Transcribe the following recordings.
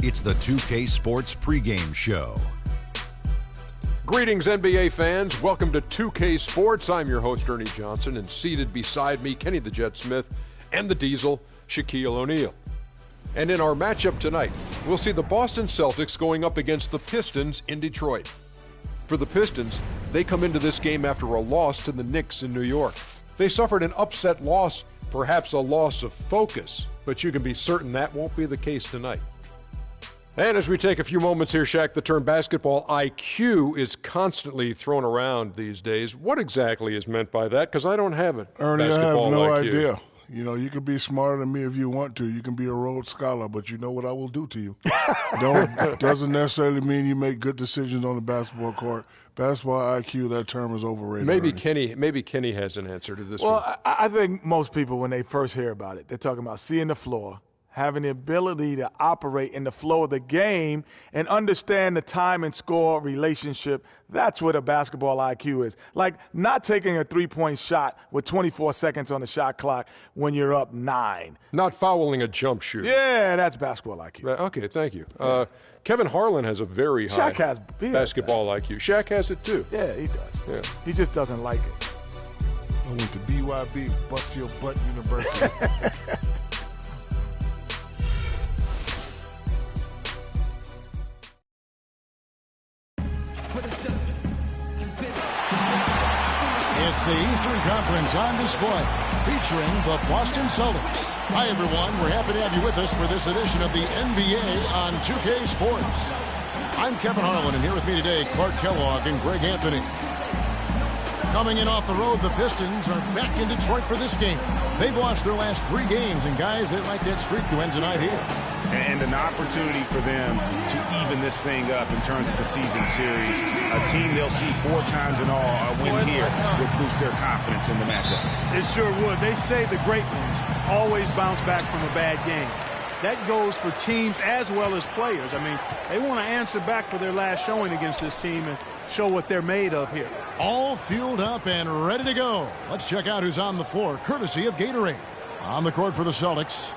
It's the 2K Sports pregame show. Greetings, NBA fans. Welcome to 2K Sports. I'm your host, Ernie Johnson, and seated beside me, Kenny the Jet Smith and the Diesel, Shaquille O'Neal. And in our matchup tonight, we'll see the Boston Celtics going up against the Pistons in Detroit. For the Pistons, they come into this game after a loss to the Knicks in New York. They suffered an upset loss, perhaps a loss of focus, but you can be certain that won't be the case tonight. And as we take a few moments here, Shaq, the term basketball IQ is constantly thrown around these days. What exactly is meant by that? Because I don't have it. Ernie, I have no IQ. idea. You know, you can be smarter than me if you want to. You can be a Rhodes Scholar, but you know what I will do to you. Doesn't necessarily mean you make good decisions on the basketball court. Basketball IQ, that term is overrated. Maybe Kenny has an answer to this one. Well, I think most people, when they first hear about it, they're talking about seeing the floor, having the ability to operate in the flow of the game and understand the time and score relationship. That's what a basketball IQ is. Like not taking a three-point shot with 24 seconds on the shot clock when you're up 9. Not fouling a jump shooter. Yeah, that's basketball IQ. Okay, thank you. Kevin Harlan has a very high basketball IQ. Shaq has it too. Yeah, he does. Yeah. He just doesn't like it. I went to BYB, Bust Your Butt University. It's the Eastern Conference on display, featuring the Boston Celtics. Hi, everyone. We're happy to have you with us for this edition of the NBA on 2K Sports. I'm Kevin Harlan, and here with me today, Clark Kellogg and Greg Anthony. Coming in off the road, the Pistons are back in Detroit for this game. They've lost their last 3 games, and guys, they'd like that streak to end tonight here. And an opportunity for them to even this thing up in terms of the season series. A team they'll see 4 times in all, a win here would boost their confidence in the matchup. It sure would. They say the great ones always bounce back from a bad game. That goes for teams as well as players. I mean, they want to answer back for their last showing against this team and show what they're made of here. All fueled up and ready to go. Let's check out who's on the floor, courtesy of Gatorade. On the court for the Celtics,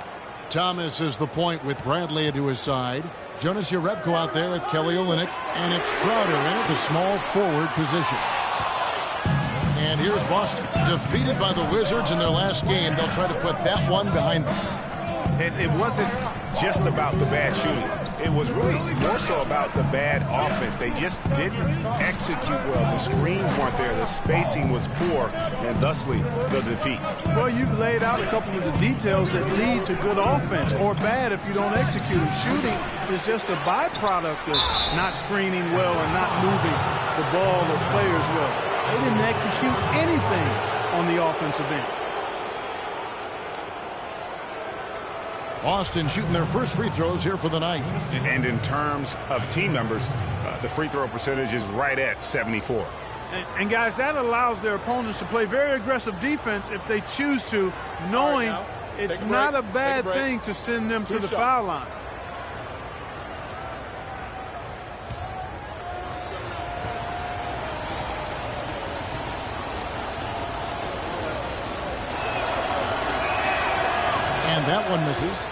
Thomas is the point with Bradley to his side. Jonas Jerebko out there with Kelly Olynyk. And it's Crowder in at the small forward position. And here's Boston. Defeated by the Wizards in their last game, they'll try to put that one behind them. It wasn't just about the bad shooting. It was really more so about the bad offense. They just didn't execute well. The screens weren't there. The spacing was poor, and thusly the defeat. Well, you've laid out a couple of the details that lead to good offense, or bad if you don't execute it. Shooting is just a byproduct of not screening well and not moving the ball or players well. They didn't execute anything on the offensive end. Boston shooting their first free throws here for the night. And in terms of team members, the free throw percentage is right at 74. And guys, that allows their opponents to play very aggressive defense if they choose to, knowing it's not a bad thing to send them to the foul line. And that one misses.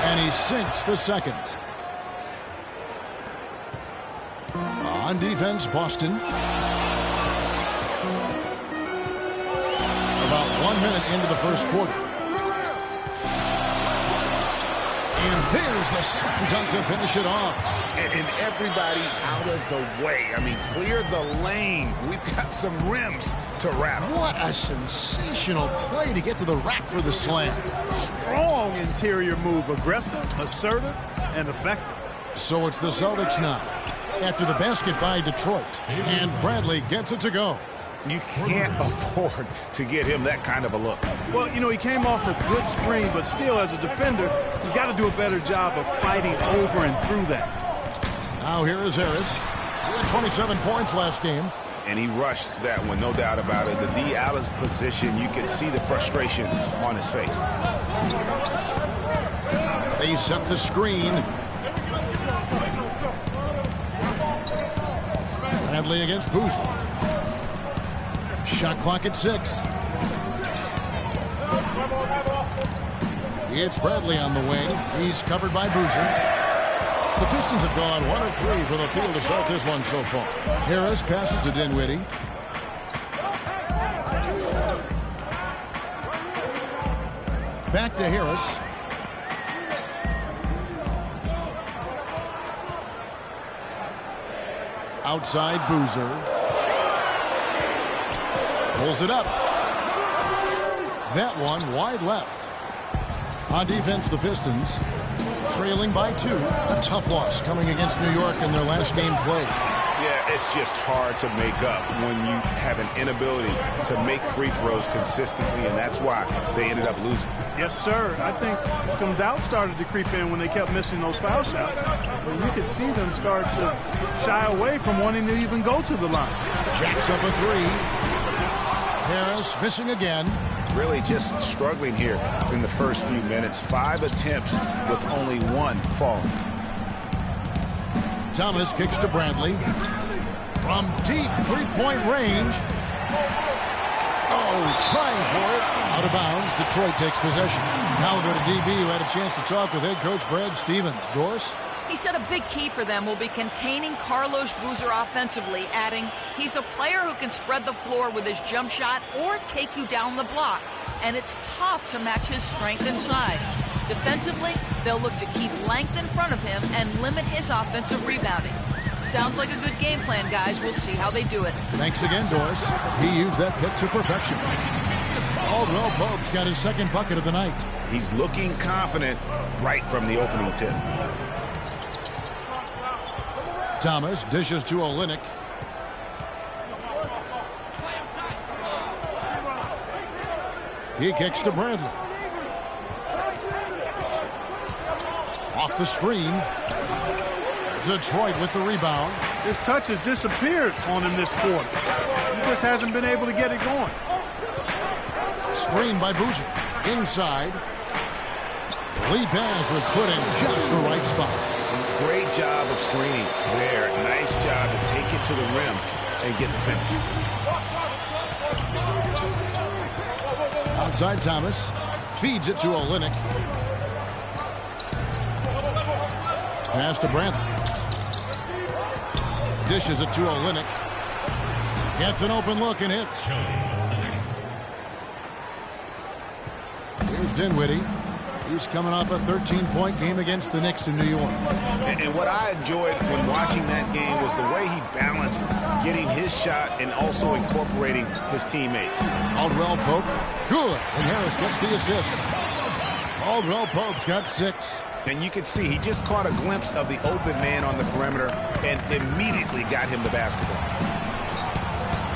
And he sinks the second. On defense, Boston. About 1 minute into the first quarter. And there's the slam dunk to finish it off. And everybody out of the way. I mean, clear the lane. We've got some rims to wrap. What a sensational play to get to the rack for the slam. Strong interior move. Aggressive, assertive, and effective. So it's the Celtics now. After the basket by Detroit. And Bradley gets it to go. You can't afford to get him that kind of a look. Well, you know, he came off a good screen, but still, as a defender, you got to do a better job of fighting over and through that. Now here is Harris. He had 27 points last game. And he rushed that one, no doubt about it. The D out of position, you could see the frustration on his face. They set the screen. Bradley against Boozer. Shot clock at 6. It's Bradley on the wing. He's covered by Boozer. The Pistons have gone 1 of 3 from the field to start this one so far. Harris passes to Dinwiddie. Back to Harris. Outside Boozer. Pulls it up. That one wide left. On defense, the Pistons trailing by 2. A tough loss coming against New York in their last game played. Yeah, it's just hard to make up when you have an inability to make free throws consistently, and that's why they ended up losing. Yes, sir. I think some doubt started to creep in when they kept missing those foul shots. But you could see them start to shy away from wanting to even go to the line. Jacks up a 3. Harris missing again. Really just struggling here in the first few minutes. 5 attempts with only 1 fall. Thomas kicks to Bradley. From deep three-point range. Oh, trying for it. Out of bounds. Detroit takes possession. Now we'll go to DB, who had a chance to talk with head coach Brad Stevens. Doris? He said a big key for them will be containing Carlos Boozer offensively, adding, he's a player who can spread the floor with his jump shot or take you down the block, and it's tough to match his strength and size. Defensively, they'll look to keep length in front of him and limit his offensive rebounding. Sounds like a good game plan, guys. We'll see how they do it. Thanks again, Doris. He used that pick to perfection. Caldwell Pope's got his second bucket of the night. He's looking confident right from the opening tip. Thomas dishes to Olynyk. He kicks to Bradley. Off the screen. Detroit with the rebound. His touch has disappeared on him this quarter. He just hasn't been able to get it going. Screen by Boozer. Inside. Lee pass was put in just the right spot. Great job of screening there. Nice job to take it to the rim and get the finish. Outside Thomas. Feeds it to Olynyk. Pass to Bradley. Dishes it to Olynyk. Gets an open look and hits. Here's Dinwiddie. He's coming off a 13-point game against the Knicks in New York. And what I enjoyed when watching that game was the way he balanced getting his shot and also incorporating his teammates. Caldwell Pope, good. And Harris gets the assist. Caldwell Pope's got 6. And you can see he just caught a glimpse of the open man on the perimeter and immediately got him the basketball.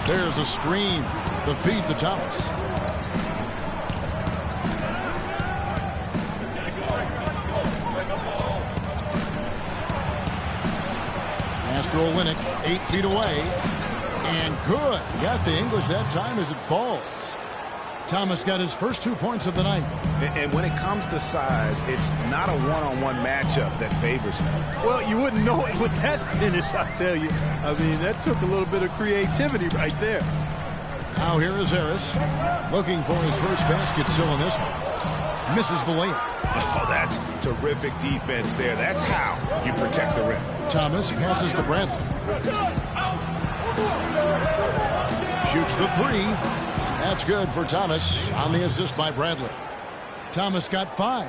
There's a screen. The feed to Thomas. Master Olynyk, 8 feet away. And good. Got the English that time as it falls. Thomas got his first 2 points of the night. And when it comes to size, it's not a one-on-one matchup that favors him. Well, you wouldn't know it with that finish, I tell you. I mean, that took a little bit of creativity right there. Now here is Harris. Looking for his first basket still in this one. Misses the layup. Oh, that's terrific defense there. That's how you protect the rim. Thomas passes to Bradley. Shoots the 3. That's good for Thomas on the assist by Bradley. Thomas got 5.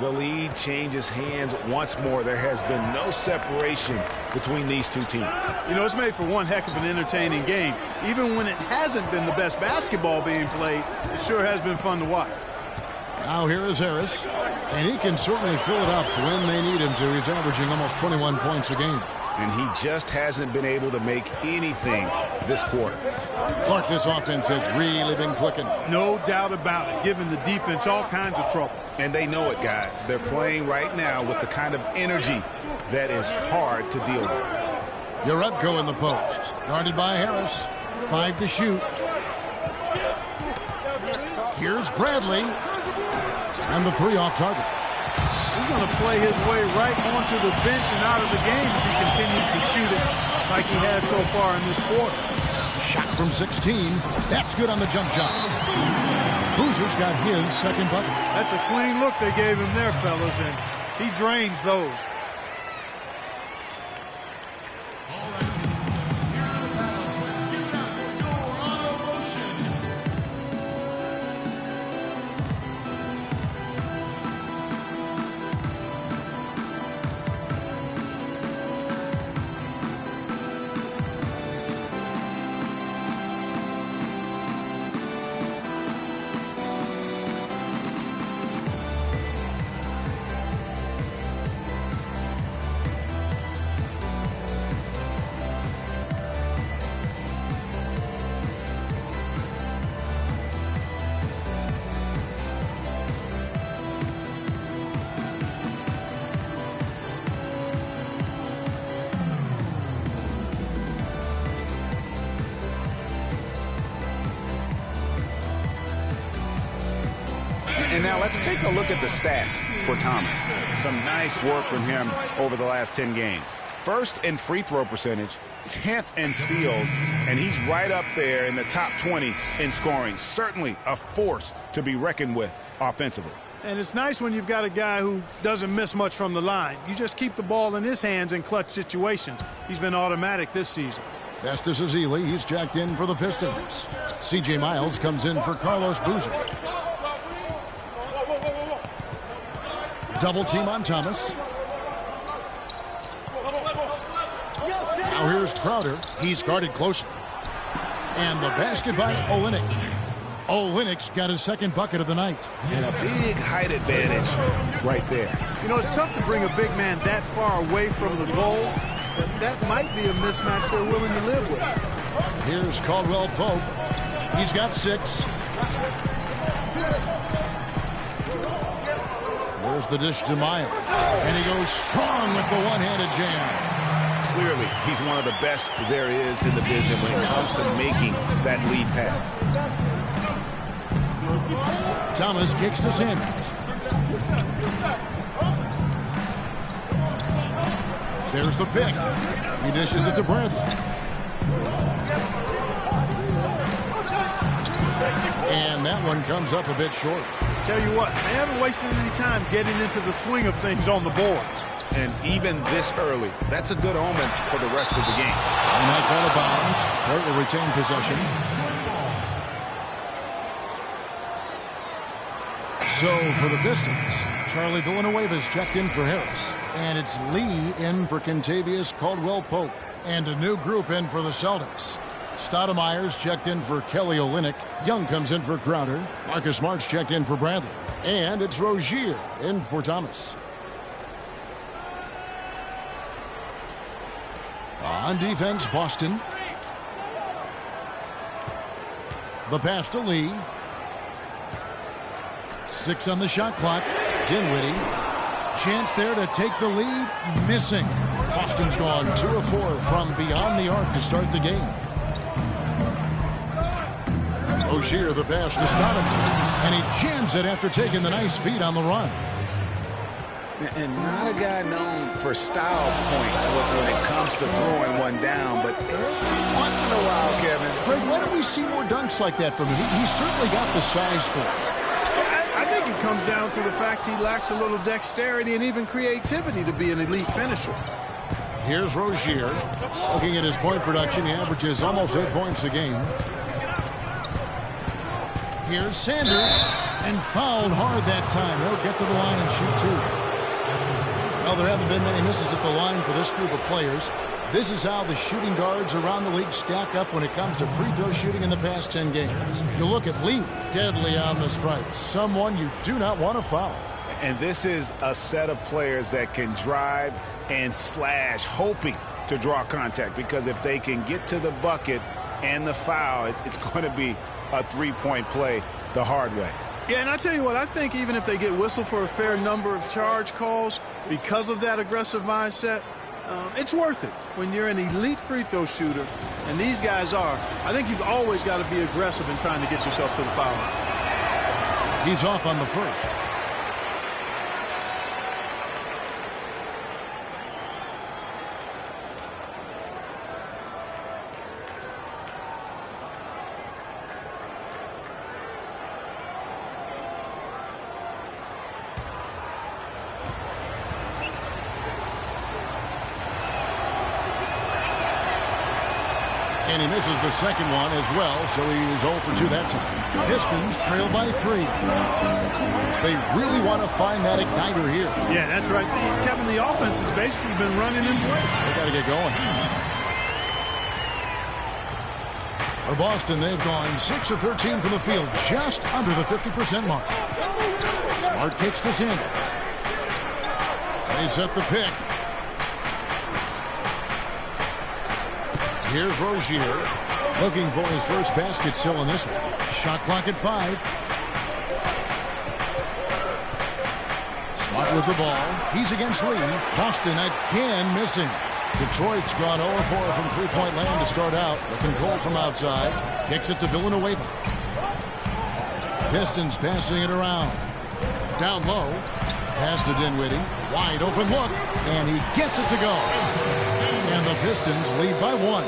The lead changes hands once more. There has been no separation between these two teams. You know, it's made for one heck of an entertaining game. Even when it hasn't been the best basketball being played, it sure has been fun to watch. Now here is Harris, and he can certainly fill it up when they need him to. He's averaging almost 21 points a game. And he just hasn't been able to make anything this quarter. Clark, this offense has really been clicking. No doubt about it, giving the defense all kinds of trouble. And they know it, guys. They're playing right now with the kind of energy that is hard to deal with. Jerebko in the post. Guarded by Harris. 5 to shoot. Here's Bradley. And the 3 off target. He's going to play his way right onto the bench and out of the game if he continues to shoot it like he has so far in this quarter. Shot from 16. That's good on the jump shot. Boozer's got his second bucket. That's a clean look they gave him there, fellas, and he drains those. And now let's take a look at the stats for Thomas. Some nice work from him over the last 10 games. First in free throw percentage, 10th in steals, and he's right up there in the top 20 in scoring. Certainly a force to be reckoned with offensively. And it's nice when you've got a guy who doesn't miss much from the line. You just keep the ball in his hands in clutch situations. He's been automatic this season. Festus Ezeli, he's jacked in for the Pistons. C.J. Miles comes in for Carlos Boozer. Double team on Thomas. Now here's Crowder. He's guarded closely. And the basket by Olynyk. Olynyk's got his second bucket of the night. And a big height advantage right there. You know, it's tough to bring a big man that far away from the goal, but that might be a mismatch they're willing to live with. Here's Caldwell Pope. He's got 6. There's the dish to Miles. And he goes strong with the one-handed jam. Clearly, he's one of the best there is in the division when it comes to making that lead pass. Thomas kicks to Sanders. There's the pick. He dishes it to Bradley. And that one comes up a bit short. Tell you what, they haven't wasted any time getting into the swing of things on the boards. And even this early, that's a good omen for the rest of the game. And that's out of bounds. Detroit will retain possession. So for the Pistons, Charlie Villanueva's checked in for Harris. And it's Lee in for Kentavious Caldwell-Pope. And a new group in for the Celtics. Stoudemire's checked in for Kelly Olynyk. Young comes in for Crowder. Marcus Smart's checked in for Bradley. And it's Rozier in for Thomas. On defense, Boston. The pass to Lee. 6 on the shot clock. Dinwiddie. Chance there to take the lead. Missing. Boston's gone 2 of 4 from beyond the arc to start the game. Rozier, the pass to Stoudemire. And he jams it after taking the nice feed on the run. And not a guy known for style points when it comes to throwing one down, but once in a while, Kevin. Greg, why don't we see more dunks like that from him? He's certainly got the size for it. I think it comes down to the fact he lacks a little dexterity and even creativity to be an elite finisher. Here's Rozier. Looking at his point production, he averages almost 8 points a game. Here's Sanders, and fouled hard that time. He'll get to the line and shoot 2. Well, there haven't been many misses at the line for this group of players. This is how the shooting guards around the league stack up when it comes to free throw shooting in the past 10 games. You look at Lee, deadly on the strike. Someone you do not want to foul. And this is a set of players that can drive and slash, hoping to draw contact, because if they can get to the bucket and the foul, it's going to be a three-point play the hard way. Yeah, and I tell you what, I think even if they get whistled for a fair number of charge calls, because of that aggressive mindset, it's worth it when you're an elite free throw shooter, and these guys are. I think you've always got to be aggressive in trying to get yourself to the foul line. He's off on the first. And he misses the second one as well, so he's 0 for 2 that time. Pistons trail by 3. They really want to find that igniter here. Yeah, that's right. Kevin, the offense has basically been running in place. They got to get going. For Boston, they've gone 6 of 13 from the field, just under the 50% mark. Smart kicks to Sanders. They set the pick. Here's Rozier, looking for his first basket still in this one. Shot clock at 5. Smart with the ball. He's against Lee. Boston again missing. Detroit's gone 0-4 from three-point land to start out. Looking cold from outside. Kicks it to Villanueva. Pistons passing it around. Down low. Pass to Dinwiddie. Wide open look. And he gets it to go. And the Pistons lead by 1.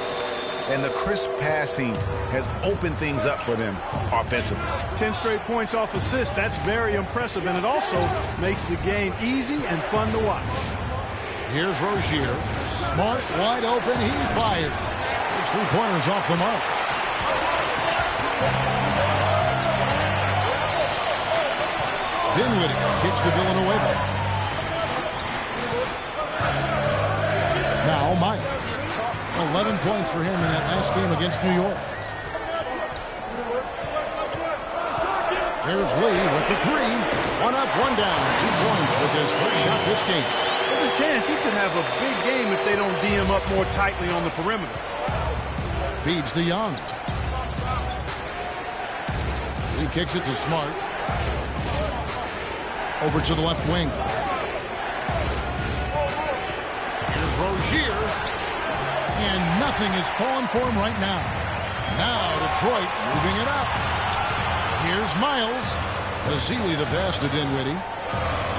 And the crisp passing has opened things up for them offensively. 10 straight points off assists. That's very impressive, and it also makes the game easy and fun to watch. Here's Rozier. Smart, wide open. He fires. His three-pointers off the mark. Dinwiddie kicks to Villanueva. Now Myers. 11 points for him in that last game against New York. Here's Lee with the 3. 1 up, 1 down. 2 points with his first shot this game. There's a chance he could have a big game if they don't D him up more tightly on the perimeter. Feeds to Young. He kicks it to Smart. Over to the left wing. Here's Rozier. And nothing is falling for him right now. Now Detroit moving it up. Here's Miles. Azili the pass to Dinwiddie.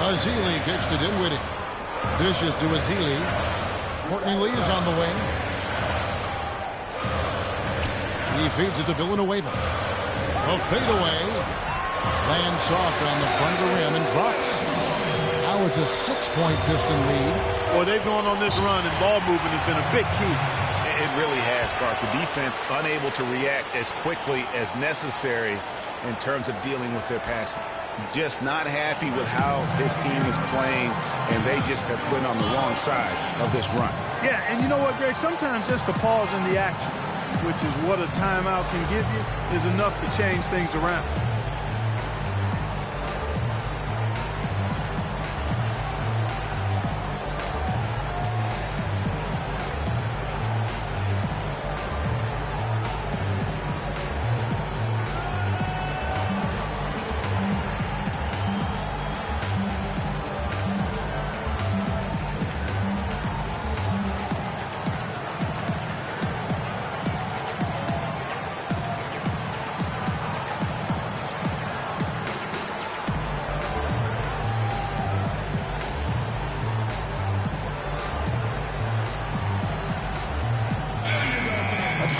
Azili kicks to Dinwiddie. Dishes to Azili. Courtney Lee is on the wing. He feeds it to Villanueva. A fadeaway. Lands soft on the front of the rim and drops. Now it's a 6-point Piston lead. Boy, they've gone on this run, and ball movement has been a big key. It really has, Clark. The defense unable to react as quickly as necessary in terms of dealing with their passing. Just not happy with how this team is playing, and they just have been on the wrong side of this run. Yeah, and you know what, Greg? Sometimes just a pause in the action, which is what a timeout can give you, is enough to change things around.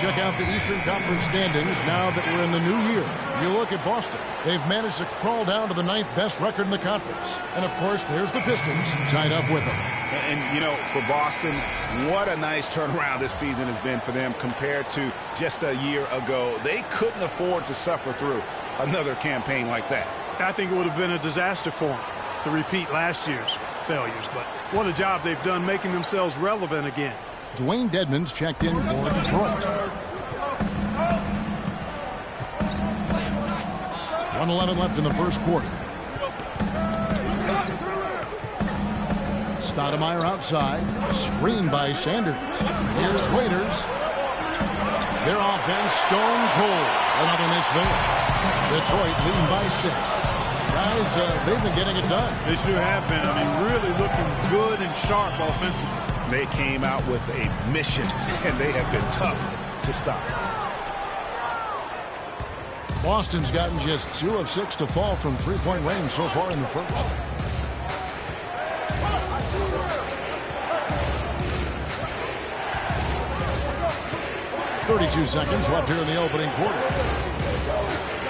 Check out the Eastern Conference standings now that we're in the new year. You look at Boston. They've managed to crawl down to the 9th best record in the conference. And, of course, there's the Pistons tied up with them. And, you know, for Boston, what a nice turnaround this season has been for them compared to just a year ago. They couldn't afford to suffer through another campaign like that. I think it would have been a disaster for them to repeat last year's failures. But what a job they've done making themselves relevant again. Dwayne Dedmon's checked in for Detroit. 1:11 left in the first quarter. Stoudemire outside. Screened by Sanders. Here's Waiters. Their offense stone cold. Another miss there. Detroit leading by 6. Guys, they've been getting it done. They sure have been. I mean, really looking good and sharp offensively. They came out with a mission, and they have been tough to stop. Boston's gotten just 2 of 6 to fall from three-point range so far in the first. "32 seconds left here in the opening quarter.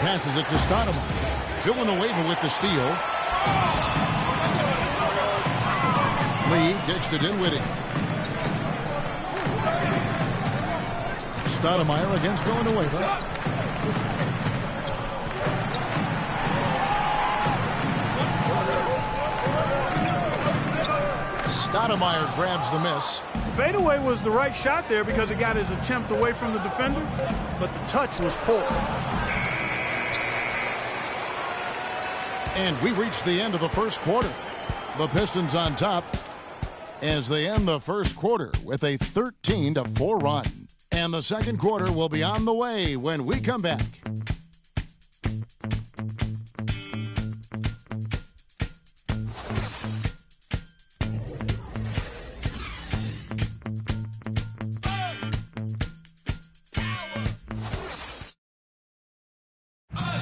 Passes it to Stoudemire. Villanueva with the steal. Lee kicks to Dinwiddie. Stoudemire against Villanueva. Stoudemire grabs the miss. Fadeaway was the right shot there because it got his attempt away from the defender, but the touch was poor. And we reach the end of the first quarter. The Pistons on top as they end the first quarter with a 13-4 run. And the second quarter will be on the way when we come back.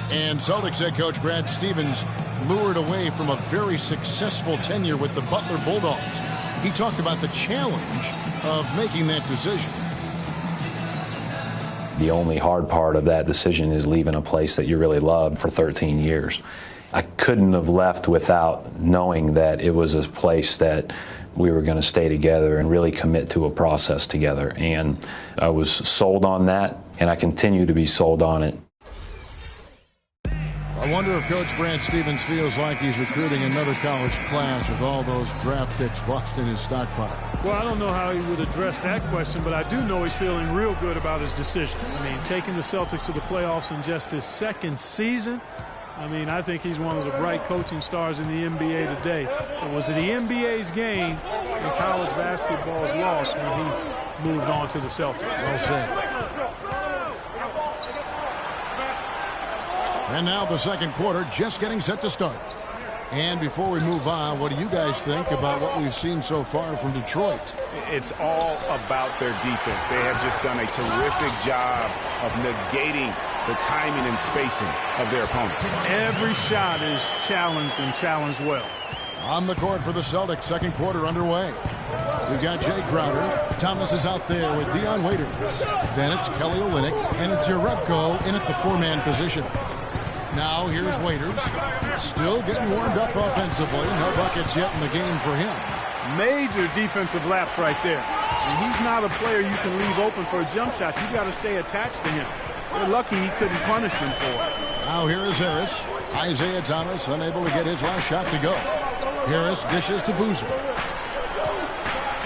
And Celtics head coach Brad Stevens lured away from a very successful tenure with the Butler Bulldogs. He talked about the challenge of making that decision. The only hard part of that decision is leaving a place that you really loved for 13 years. I couldn't have left without knowing that it was a place that we were going to stay together and really commit to a process together. And I was sold on that, and I continue to be sold on it. I wonder if Coach Brad Stevens feels like he's recruiting another college class with all those draft picks lost in his stockpile. Well, I don't know how he would address that question, but I do know he's feeling real good about his decision. I mean, taking the Celtics to the playoffs in just his second season, I mean, I think he's one of the bright coaching stars in the NBA today. It was the NBA's game and college basketball's loss when he moved on to the Celtics. Well said. And now the second quarter just getting set to start. And before we move on, what do you guys think about what we've seen so far from Detroit? It's all about their defense. They have just done a terrific job of negating the timing and spacing of their opponent. Every shot is challenged and challenged well. On the court for the Celtics, second quarter underway. We've got Jay Crowder. Thomas is out there with Dion Waiters. Then it's Kelly Olynyk, and it's Jerebko in at the four-man position. Now here's Waiters, still getting warmed up offensively. No buckets yet in the game for him. Major defensive lapse right there. And he's not a player you can leave open for a jump shot. You got to stay attached to him. They're lucky he couldn't punish them for it. Now here is Harris. Isaiah Thomas unable to get his last shot to go. Harris dishes to Boozer.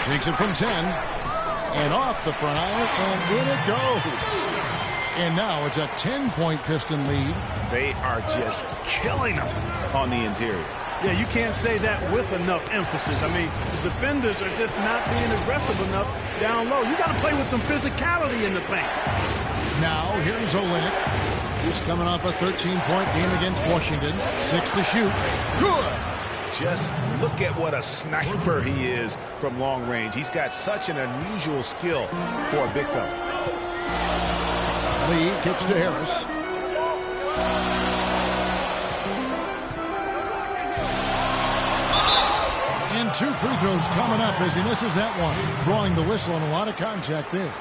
Takes it from 10. And off the front iron, and in it goes. And now it's a 10-point Piston lead. They are just killing them on the interior. Yeah, you can't say that with enough emphasis. I mean, the defenders are just not being aggressive enough down low. You got to play with some physicality in the paint. Now here's Olynyk. He's coming off a 13-point game against Washington. 6 to shoot. Good. Just look at what a sniper he is from long range. He's got such an unusual skill for a big fella. Lee kicks to Harris. And 2 free throws coming up as he misses that one. Drawing the whistle and a lot of contact there.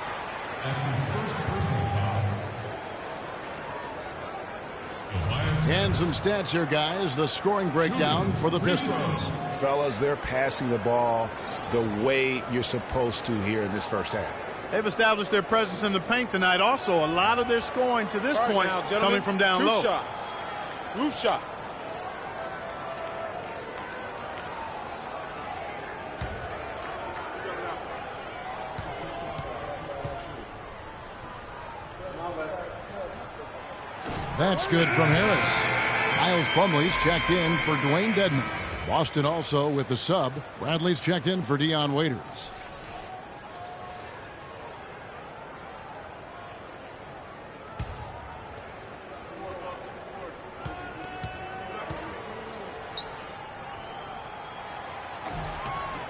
And some stats here, guys. The scoring breakdown for the Pistons. Fellas, they're passing the ball the way you're supposed to here in this first half. They've established their presence in the paint tonight. Also, a lot of their scoring to this point now, coming from down low. Shots. Roof shots. That's good from Harris. Miles Plumlee's checked in for Dwayne Dedman. Boston also with the sub. Bradley's checked in for Dion Waiters.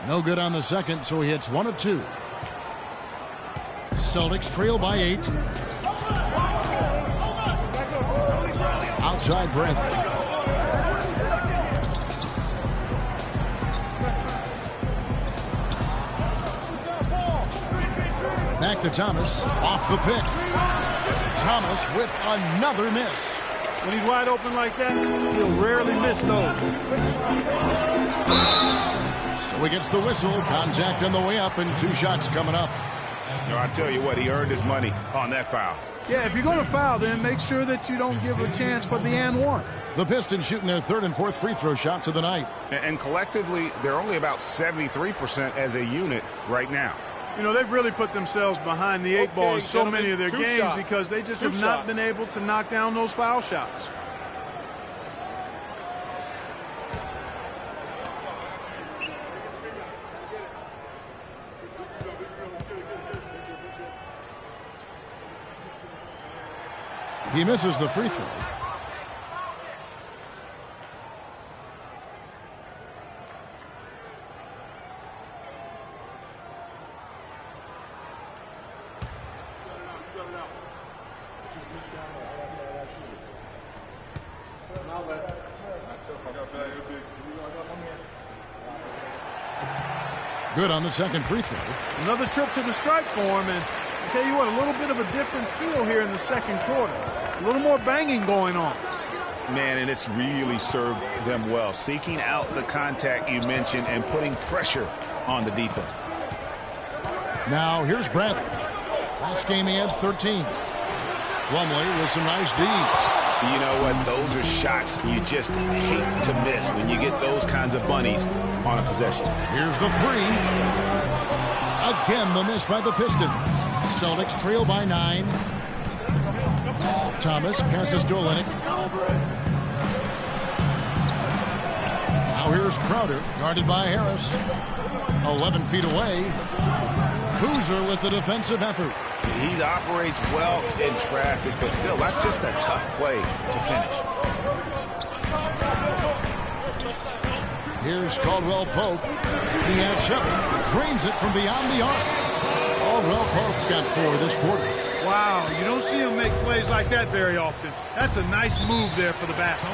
No good on the second, so he hits 1 of 2. Celtics trail by 8. Outside Bradley. Back to Thomas. Off the pick. Thomas with another miss. When he's wide open like that, he'll rarely miss those. So he gets the whistle. Contact on the way up and 2 shots coming up. So I tell you what, he earned his money on that foul. Yeah, if you're going to foul, then make sure that you don't give a chance for the and one. The Pistons shooting their 3rd and 4th free throw shots of the night. And collectively, they're only about 73% as a unit right now. You know, they've really put themselves behind the 8 ball in so many of their games shots. because they just have not been able to knock down those foul shots. He misses the free throw. Good on the second free throw. Another trip to the strike for him, and I tell you what, a little bit of a different feel here in the second quarter. A little more banging going on. Man, and it's really served them well. Seeking out the contact you mentioned and putting pressure on the defense. Now here's Bradley. Last game he had 13. Plumlee with some nice D. You know what? Those are shots you just hate to miss when you get those kinds of bunnies on a possession. Here's the 3. Again, the miss by the Pistons. Celtics trail by 9. Thomas passes to Olynyk. Now here's Crowder, guarded by Harris. 11 feet away. Boozer with the defensive effort. He operates well in traffic, but still, that's just a tough play to finish. Here's Caldwell Pope. He has 7. Drains it from beyond the arc. Caldwell Pope's got 4 this quarter. Wow, you don't see him make plays like that very often. That's a nice move there for the basket.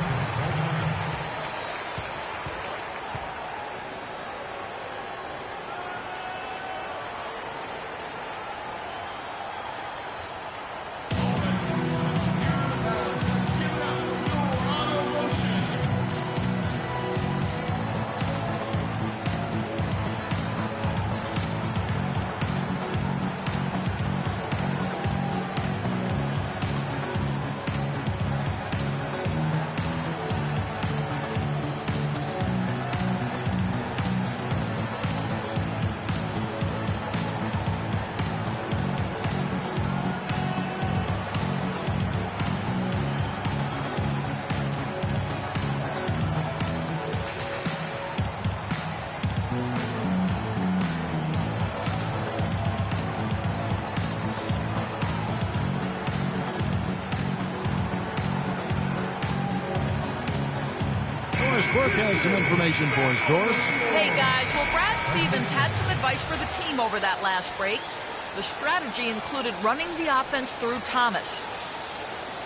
Burke has some information for us, Doris. Hey, guys. Well, Brad Stevens had some advice for the team over that last break. The strategy included running the offense through Thomas.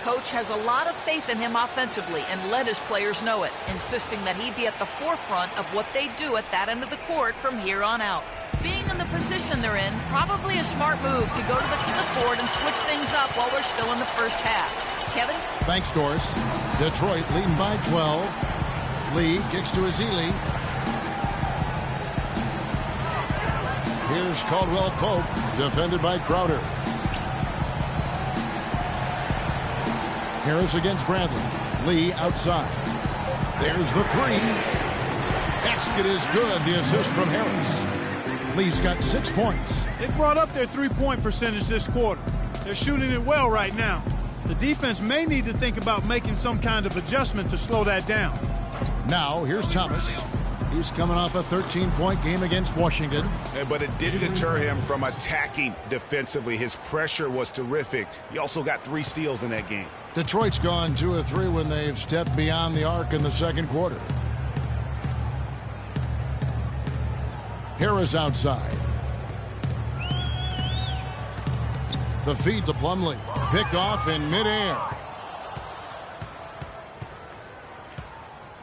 Coach has a lot of faith in him offensively and let his players know it, insisting that he be at the forefront of what they do at that end of the court from here on out. Being in the position they're in, probably a smart move to go to the clipboard and switch things up while we're still in the first half. Kevin? Thanks, Doris. Detroit leading by 12. Lee kicks to Ezeli. Here's Caldwell Pope, defended by Crowder. Harris against Bradley. Lee outside. There's the 3. Basket is good. The assist from Harris. Lee's got 6 points. They've brought up their three-point percentage this quarter. They're shooting it well right now. The defense may need to think about making some kind of adjustment to slow that down. Now, here's Thomas. He's coming off a 13-point game against Washington. But it didn't deter him from attacking defensively. His pressure was terrific. He also got 3 steals in that game. Detroit's gone 2 of 3 when they've stepped beyond the arc in the second quarter. Harris outside. The feed to Plumlee. Picked off in midair.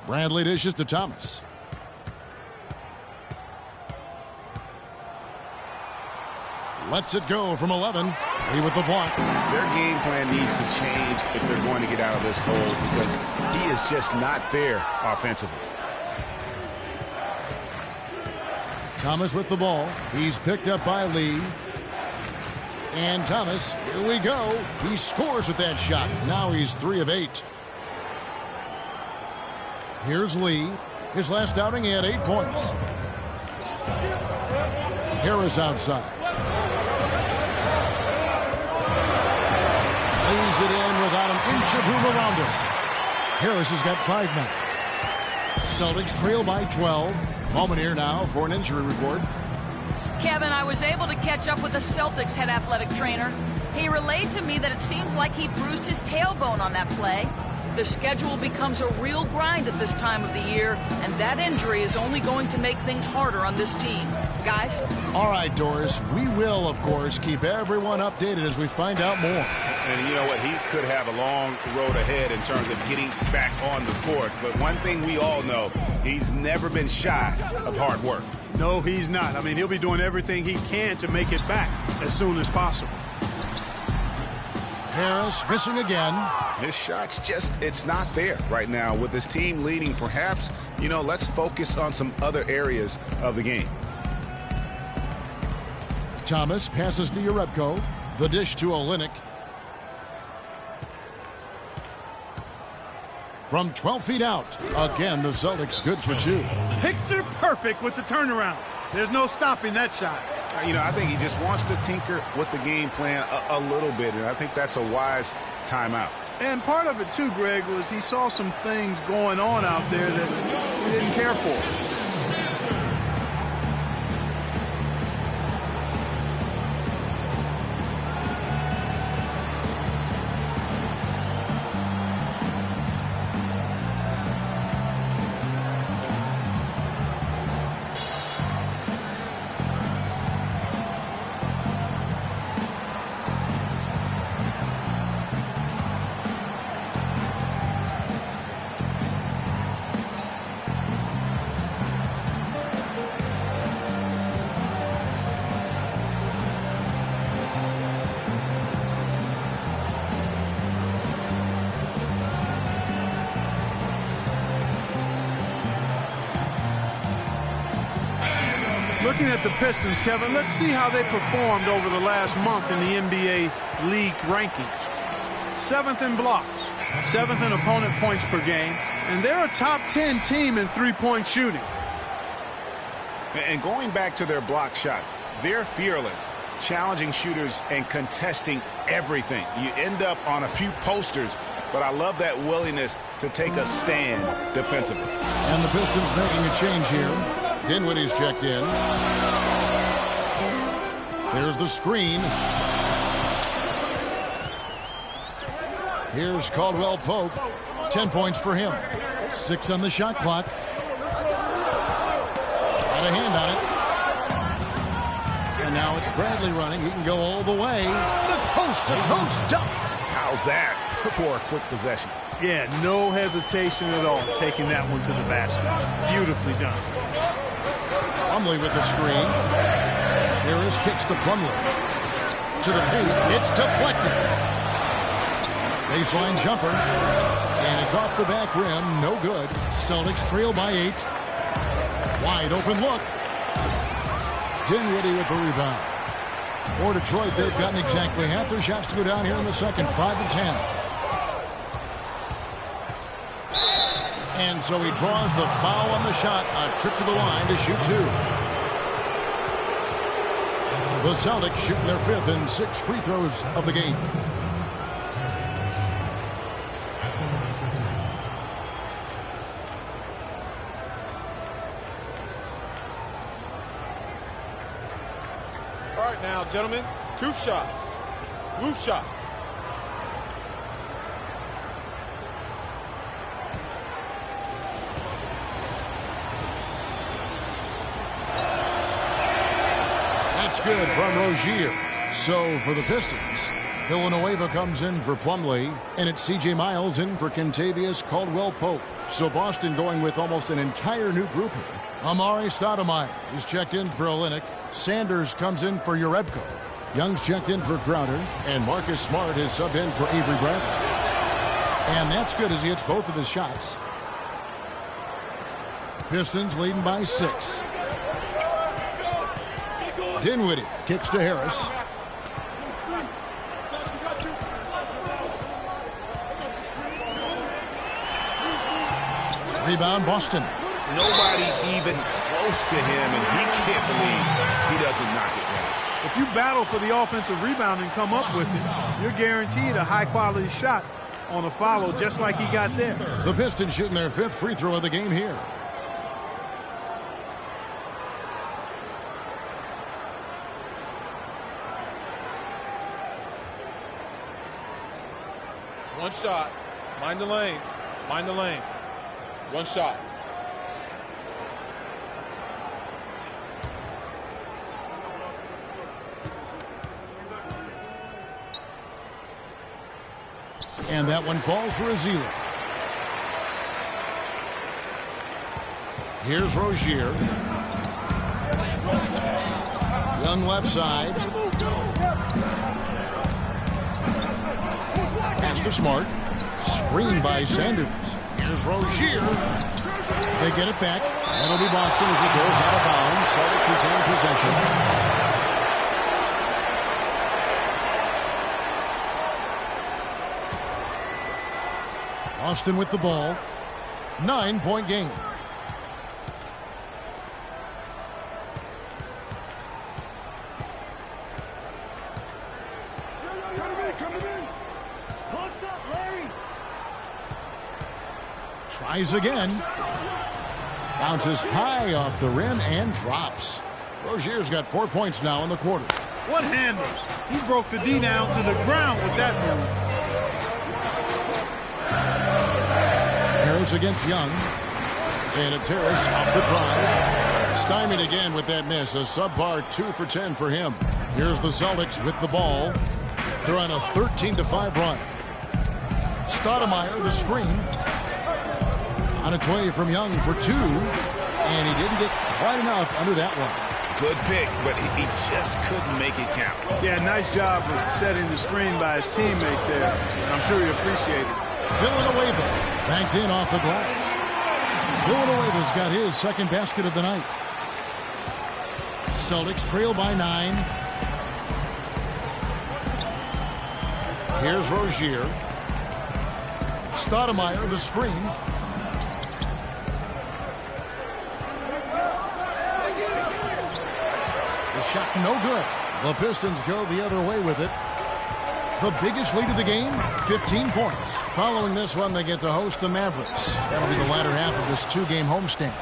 Bradley dishes to Thomas. Lets it go from 11. Lee with the block. Their game plan needs to change if they're going to get out of this hole because he is just not there offensively. Thomas with the ball. He's picked up by Lee. And Thomas, here we go. He scores with that shot. Now he's 3 of 8. Here's Lee. His last outing, he had 8 points. Harris outside. Lays it in without an inch of room around him. Harris has got 5 now. Celtics trail by 12. Moment here now for an injury report. Kevin, I was able to catch up with the Celtics head athletic trainer. He relayed to me that it seems like he bruised his tailbone on that play. The schedule becomes a real grind at this time of the year, and that injury is only going to make things harder on this team. Guys? All right, Doris. We will, of course, keep everyone updated as we find out more. And you know what? He could have a long road ahead in terms of getting back on the court. But one thing we all know, he's never been shy of hard work. No, he's not. I mean, he'll be doing everything he can to make it back as soon as possible. Harris missing again. His shot's just, it's not there right now. With his team leading, perhaps, you know, let's focus on some other areas of the game. Thomas passes to Jerebko. The dish to Olynyk. From 12 feet out. Again, the Celtics good for 2. Picture perfect with the turnaround. There's no stopping that shot. You know, I think he just wants to tinker with the game plan a little bit, and I think that's a wise timeout. And part of it, too, Greg, was he saw some things going on out there that he didn't care for. Looking at the Pistons, Kevin, let's see how they performed over the last month in the NBA league rankings. 7th in blocks, 7th in opponent points per game, and they're a top 10 team in three-point shooting. And going back to their block shots, they're fearless, challenging shooters and contesting everything. You end up on a few posters, but I love that willingness to take a stand defensively. And the Pistons making a change here. Dinwiddie's checked in. There's the screen. Here's Caldwell Pope. 10 points for him. 6 on the shot clock. Got a hand on it. And now it's Bradley running. He can go all the way. The coast-to-coast dunk. How's that for a quick possession? Yeah, no hesitation at all taking that one to the basket. Beautifully done. Plumlee with the screen. Harris kicks to Plumlee. To the paint. It's deflected. Baseline jumper. And it's off the back rim. No good. Celtics trail by 8. Wide open look. Dinwiddie with the rebound. For Detroit, they've gotten exactly half their shots to go down here in the second. 5 of 10. And so he draws the foul on the shot. A trip to the line to shoot 2. The Celtics shooting their 5th and 6th free throws of the game. All right now, gentlemen, 2 shots. Loose shots. That's good from Rozier. So for the Pistons, Villanueva comes in for Plumlee, and it's C.J. Miles in for Kentavious Caldwell-Pope. So Boston going with almost an entire new group here. Amari Stoudemire is checked in for Olynyk. Sanders comes in for Jerebko. Young's checked in for Crowder, and Marcus Smart is subbed in for Avery Bradley. And that's good as he hits both of his shots. Pistons leading by 6. Dinwiddie kicks to Harris. Rebound Boston. Nobody even close to him, and he can't believe he doesn't knock it down. If you battle for the offensive rebound and come up with it, you're guaranteed a high-quality shot on a follow just like he got there. The Pistons shooting their 5th free throw of the game here. One shot. Mind the lanes. Mind the lanes. One shot. And that one falls for Azila. Here's Rozier. Young left side. Pass to Smart. Screen by Sanders. Here's Rozier. They get it back. That'll be Boston as it goes out of bounds. Celtics retain possession. Boston with the ball. 9-point game. Tries again. Bounces high off the rim and drops. Rozier's got 4 points now in the quarter. What handles? He broke the D down to the ground with that move. Harris against Young. And it's Harris off the drive. Stymied again with that miss. A subpar 2 for 10 for him. Here's the Celtics with the ball. They're on a 13-5 run. Stoudemire the screen. On its way from Young for 2. And he didn't get quite enough under that one. Good pick, but he just couldn't make it count. Yeah, nice job of setting the screen by his teammate there. And I'm sure he appreciated it. Villanueva banked in off the glass. Villanueva's got his second basket of the night. Celtics trail by 9. Here's Rozier. Stoudemire the screen. The shot no good. The Pistons go the other way with it. The biggest lead of the game, 15 points. Following this one, they get to host the Mavericks. That'll be the latter half of this 2-game homestand.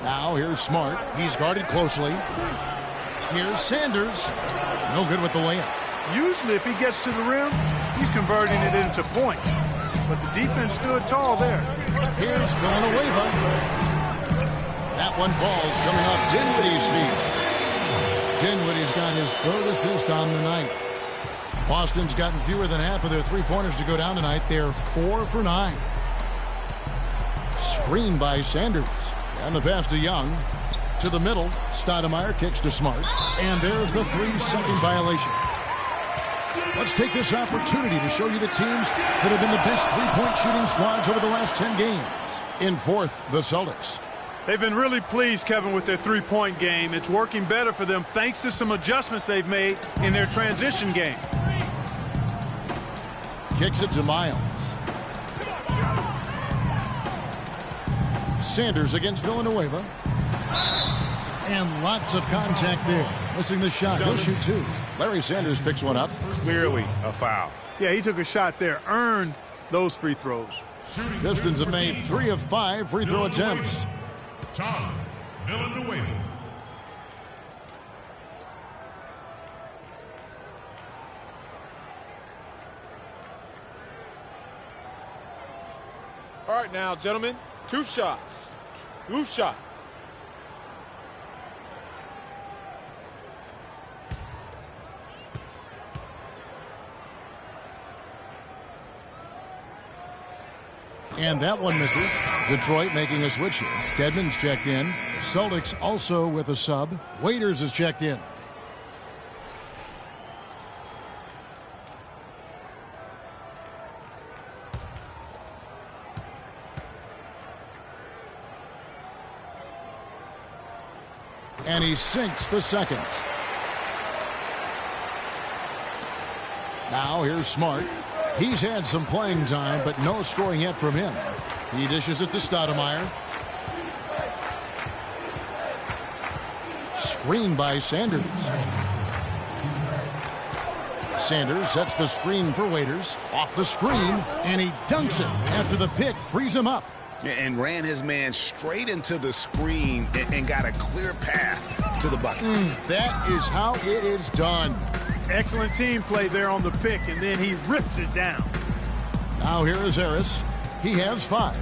Now here's Smart. He's guarded closely. Here's Sanders. No good with the layup. Usually if he gets to the rim, he's converting it into points. But the defense stood tall there. Here's Villanueva. That one falls coming off Dinwiddie's feet. Dinwiddie's got his 3rd assist on the night. Boston's gotten fewer than half of their three-pointers to go down tonight. They're 4 for 9. Screen by Sanders. And the pass to Young. To the middle. Stoudemire kicks to Smart. And there's the 3-second violation. Let's take this opportunity to show you the teams that have been the best three-point shooting squads over the last 10 games. In 4th, the Celtics. They've been really pleased, Kevin, with their three-point game. It's working better for them thanks to some adjustments they've made in their transition game. Kicks it to Miles. Sanders against Villanueva. And lots of contact there. Missing the shot. He'll shoot 2. Larry Sanders picks one up. Clearly a foul. Yeah, he took a shot there. Earned those free throws. Pistons have made 3 of 5 free throw attempts. Tom Villanueva. All right now, gentlemen, 2 shots. 2 shots. And that one misses. Detroit making a switch here. Dedmon's checked in. Celtics also with a sub. Waiters is checked in. And he sinks the second. Now here's Smart. He's had some playing time, but no scoring yet from him. He dishes it to Stoudemire. Screen by Sanders. Sanders sets the screen for Waiters. Off the screen, and he dunks it after the pick frees him up. And ran his man straight into the screen and got a clear path to the bucket. That is how it is done. Excellent team play there on the pick, and then he rips it down. Now here is Harris. He has 5.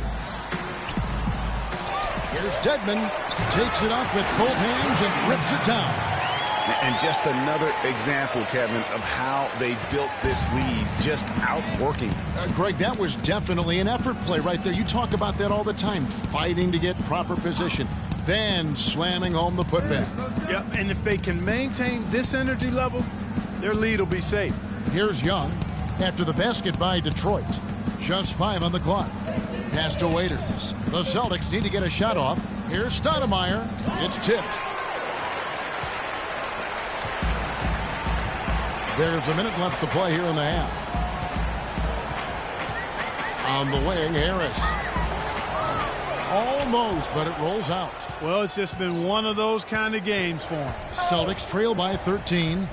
Here's Dedmon. Takes it up with both hands and rips it down. And just another example, Kevin, of how they built this lead, just outworking. Greg, that was definitely an effort play right there. You talk about that all the time, fighting to get proper position, then slamming home the putback. Yep, and if they can maintain this energy level, their lead will be safe. Here's Young after the basket by Detroit. Just 5 on the clock. Pass to Waiters. The Celtics need to get a shot off. Here's Stoudemire. It's tipped. There's a minute left to play here in the half. On the wing, Harris. Almost, but it rolls out. Well, it's just been one of those kind of games for him. Celtics trail by 13.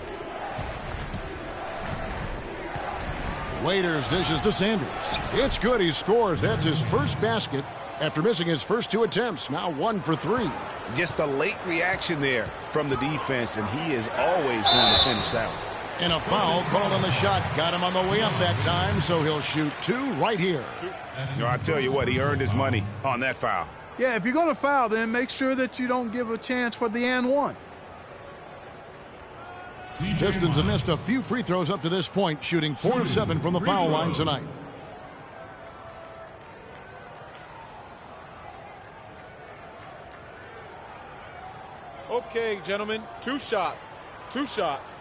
Waiters dishes to Sanders. It's good. He scores. That's his first basket after missing his first 2 attempts. Now 1 for 3. Just a late reaction there from the defense, and he is always going to finish that one. And a foul called on the shot. Got him on the way up that time, so he'll shoot 2 right here. No, I tell you what, he earned his money on that foul. Yeah, if you're going to foul, then make sure that you don't give a chance for the and one. Pistons have missed a few free throws up to this point, shooting 4 of 7 from the foul line tonight. Okay, gentlemen, 2 shots. 2 shots.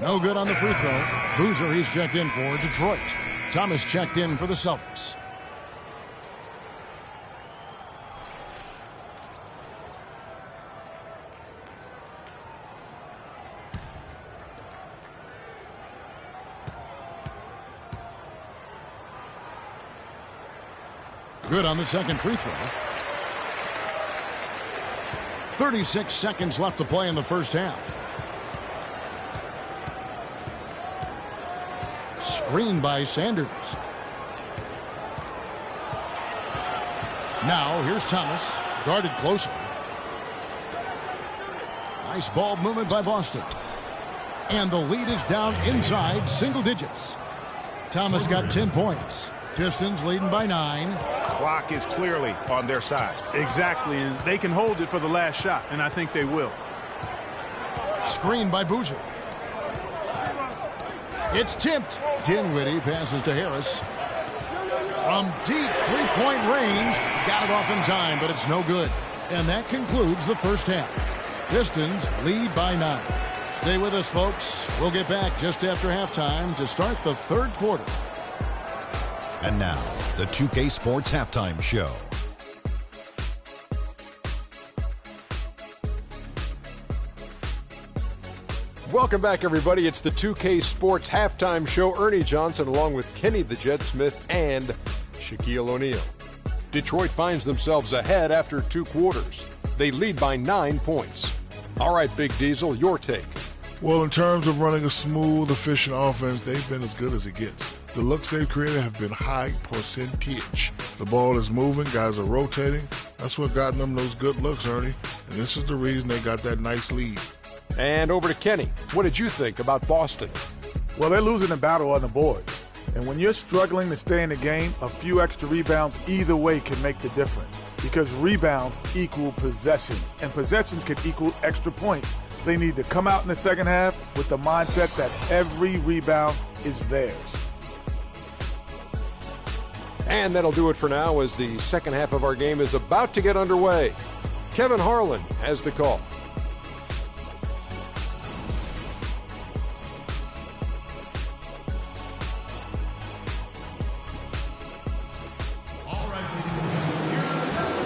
No good on the free throw. Boozer, he's checked in for Detroit. Thomas checked in for the Celtics. Good on the second free throw. 36 seconds left to play in the first half. Screen by Sanders. Now here's Thomas, guarded closely. Nice ball movement by Boston. And the lead is down inside single digits. Thomas got 10 points. Pistons leading by 9. Clock is clearly on their side. Exactly, and they can hold it for the last shot, and I think they will. Screen by Boozer. It's tipped. Dinwiddie passes to Harris. From deep three-point range. Got it off in time, but it's no good. And that concludes the first half. Pistons lead by 9. Stay with us, folks. We'll get back just after halftime to start the third quarter. And now, the 2K Sports Halftime Show. Welcome back, everybody. It's the 2K Sports Halftime Show. Ernie Johnson along with Kenny the Jet Smith and Shaquille O'Neal. Detroit finds themselves ahead after 2 quarters. They lead by 9 points. All right, Big Diesel, your take. Well, in terms of running a smooth, efficient offense, they've been as good as it gets. The looks they've created have been high percentage. The ball is moving, guys are rotating. That's what got them those good looks, Ernie. And this is the reason they got that nice lead. And over to Kenny. What did you think about Boston? Well, they're losing the battle on the boards. And when you're struggling to stay in the game, a few extra rebounds either way can make the difference, because rebounds equal possessions, and possessions can equal extra points. They need to come out in the second half with the mindset that every rebound is theirs. And that'll do it for now as the second half of our game is about to get underway. Kevin Harlan has the call.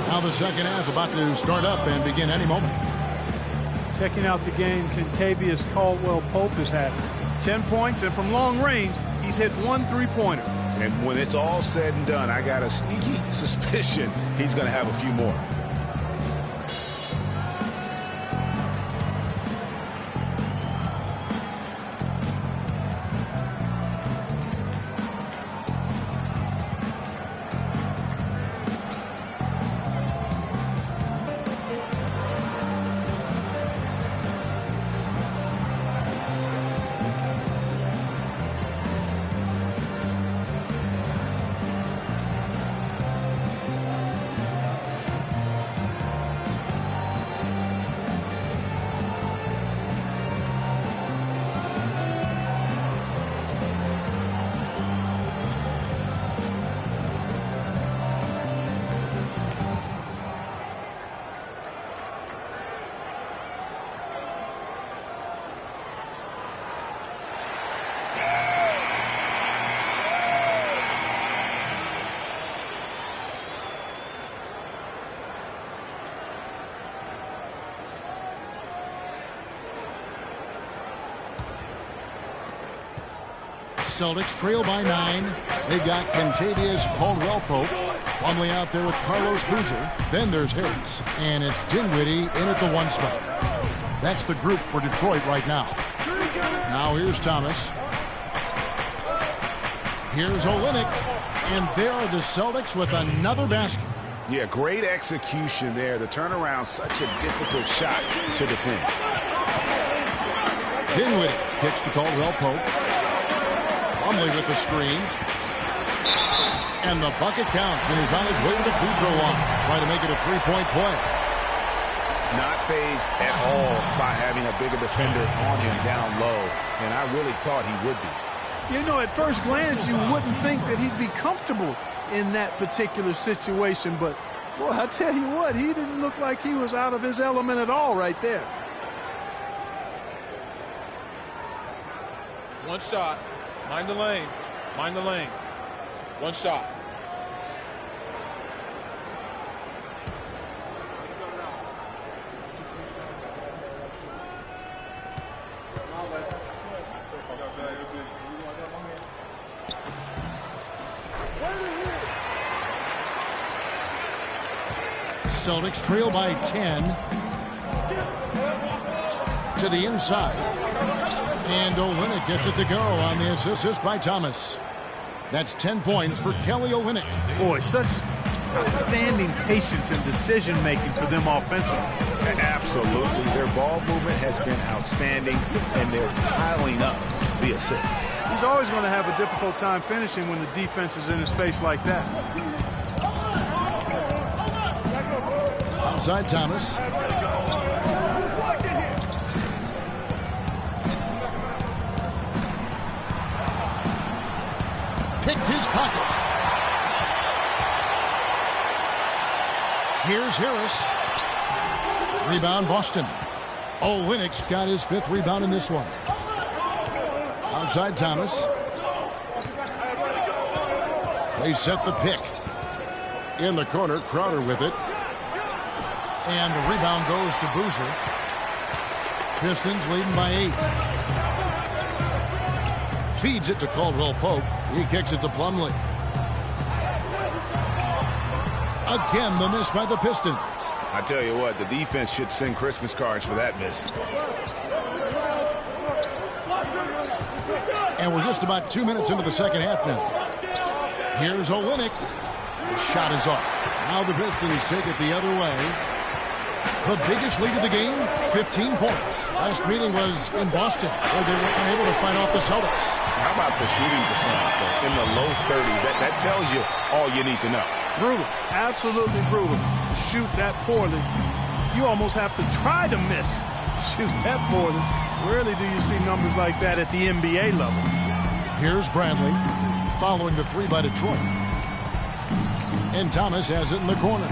Now the second half about to start up and begin any moment. Checking out the game, Kentavious Caldwell-Pope has had 10 points, and from long range, he's hit 1 3-pointer. And when it's all said and done, I got a sneaky suspicion he's going to have a few more. Celtics trail by 9. They've got Kentavious Caldwell-Pope. Plumlee out there with Carlos Boozer. Then there's Harris. And it's Dinwiddie in at the 1 spot. That's the group for Detroit right now. Now here's Thomas. Here's Olynyk. And there are the Celtics with another basket. Yeah, great execution there. The turnaround, such a difficult shot to defend. Dinwiddie kicks to Caldwell-Pope. Plumlee with the screen. And the bucket counts, and he's on his way to the free throw line. Trying to make it a 3-point play. Not phased at all by having a bigger defender on him down low, and I really thought he would be. You know, at first glance, you wouldn't think that he'd be comfortable in that particular situation, but, boy, I tell you what, he didn't look like he was out of his element at all right there. One shot. Mind the lanes. Mind the lanes. One shot. Celtics trail by 10. To the inside. And Olynyk gets it to go on the assist by Thomas. That's 10 points for Kelly Olynyk. Boy, such outstanding patience and decision-making for them offensively. Absolutely. Their ball movement has been outstanding, and they're piling up the assists. He's always going to have a difficult time finishing when the defense is in his face like that. Outside Thomas. Picked his pocket. Here's Harris. Rebound Boston. Olynyk's got his 5th rebound in this one. Outside Thomas. They set the pick. In the corner, Crowder with it. And the rebound goes to Boozer. Pistons leading by 8. Feeds it to Caldwell-Pope. He kicks it to Plumlee. Again, the miss by the Pistons. I tell you what, the defense should send Christmas cards for that miss. And we're just about 2 minutes into the second half now. Here's Olynyk. The shot is off. Now the Pistons take it the other way. The biggest lead of the game, 15 points. Last meeting was in Boston, where they were unable to fight off the Celtics. How about the shooting percentage, though? In the low 30s. That tells you all you need to know. Brutal. Absolutely brutal. To shoot that poorly, you almost have to try to miss. Shoot that poorly. Rarely do you see numbers like that at the NBA level. Here's Bradley following the three by Detroit. And Thomas has it in the corner.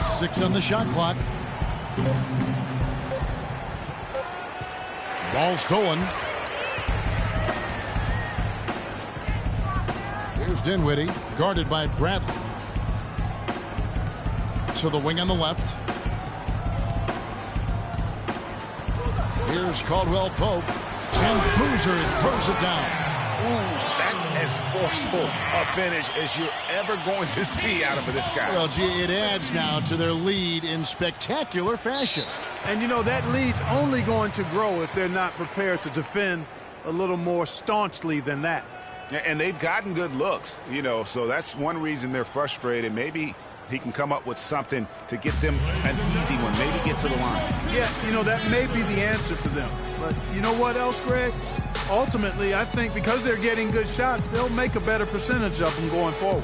6 on the shot clock. Ball stolen. Here's Dinwiddie, guarded by Bradley. To the wing on the left. Here's Caldwell Pope. And Boozer throws it down. Ooh, that's as forceful a finish as you're ever going to see out of this guy. Well, gee, it adds now to their lead in spectacular fashion. And, you know, that lead's only going to grow if they're not prepared to defend a little more staunchly than that. And they've gotten good looks, you know, so that's one reason they're frustrated. Maybe he can come up with something to get them an easy one, maybe get to the line. Yeah, you know, that may be the answer for them. But you know what else, Greg? Ultimately, I think because they're getting good shots, they'll make a better percentage of them going forward.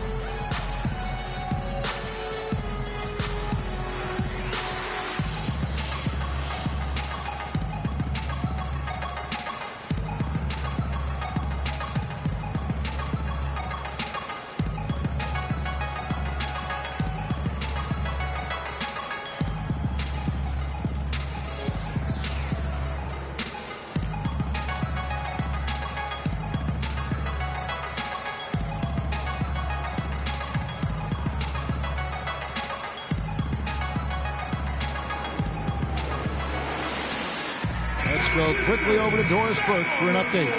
Go quickly over to Doris Burke for an update.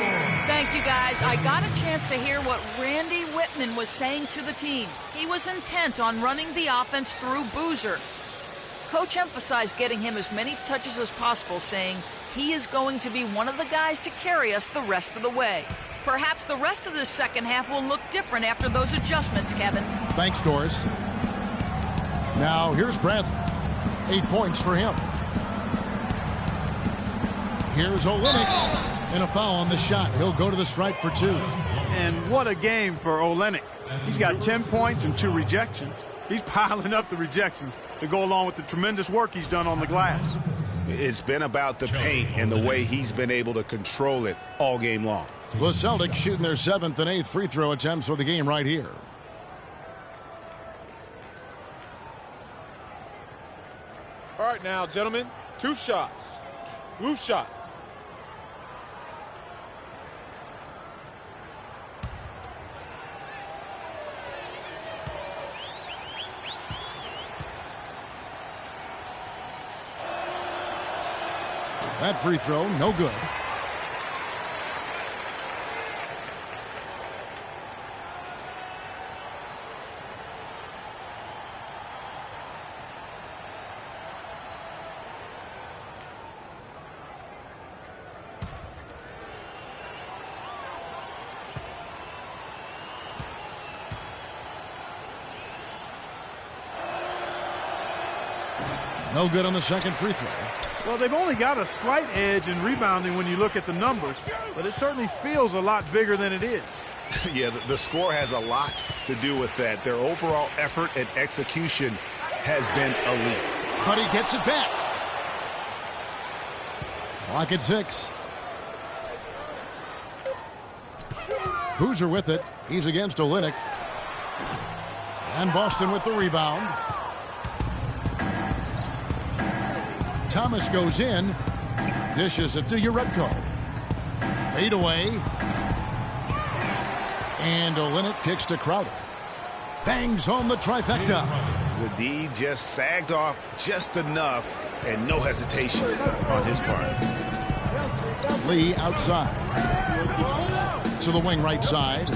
Thank you, guys. I got a chance to hear what Randy Whitman was saying to the team. He was intent on running the offense through Boozer. Coach emphasized getting him as many touches as possible, saying he is going to be one of the guys to carry us the rest of the way. Perhaps the rest of the second half will look different after those adjustments, Kevin. Thanks, Doris. Now, here's Bradley. 8 points for him. Here's Olynyk, and a foul on the shot. He'll go to the stripe for 2. And what a game for Olynyk. He's got 10 points and 2 rejections. He's piling up the rejections to go along with the tremendous work he's done on the glass. It's been about the paint and the way he's been able to control it all game long. The Celtics shooting their 7th and 8th free throw attempts for the game right here. All right, now, gentlemen, 2 shots. 2 shots. That free throw, no good. No good on the second free throw. Well, they've only got a slight edge in rebounding when you look at the numbers, but it certainly feels a lot bigger than it is. Yeah, the score has a lot to do with that. Their overall effort and execution has been elite. But he gets it back. Clock at 6. Boozer with it. He's against Olynyk. And Boston with the rebound. Thomas goes in. Dishes it to Jerebko. Fade away. And Olynyk kicks to Crowder. Bangs home the trifecta. The D just sagged off just enough and no hesitation on his part. Lee outside. To the wing right side.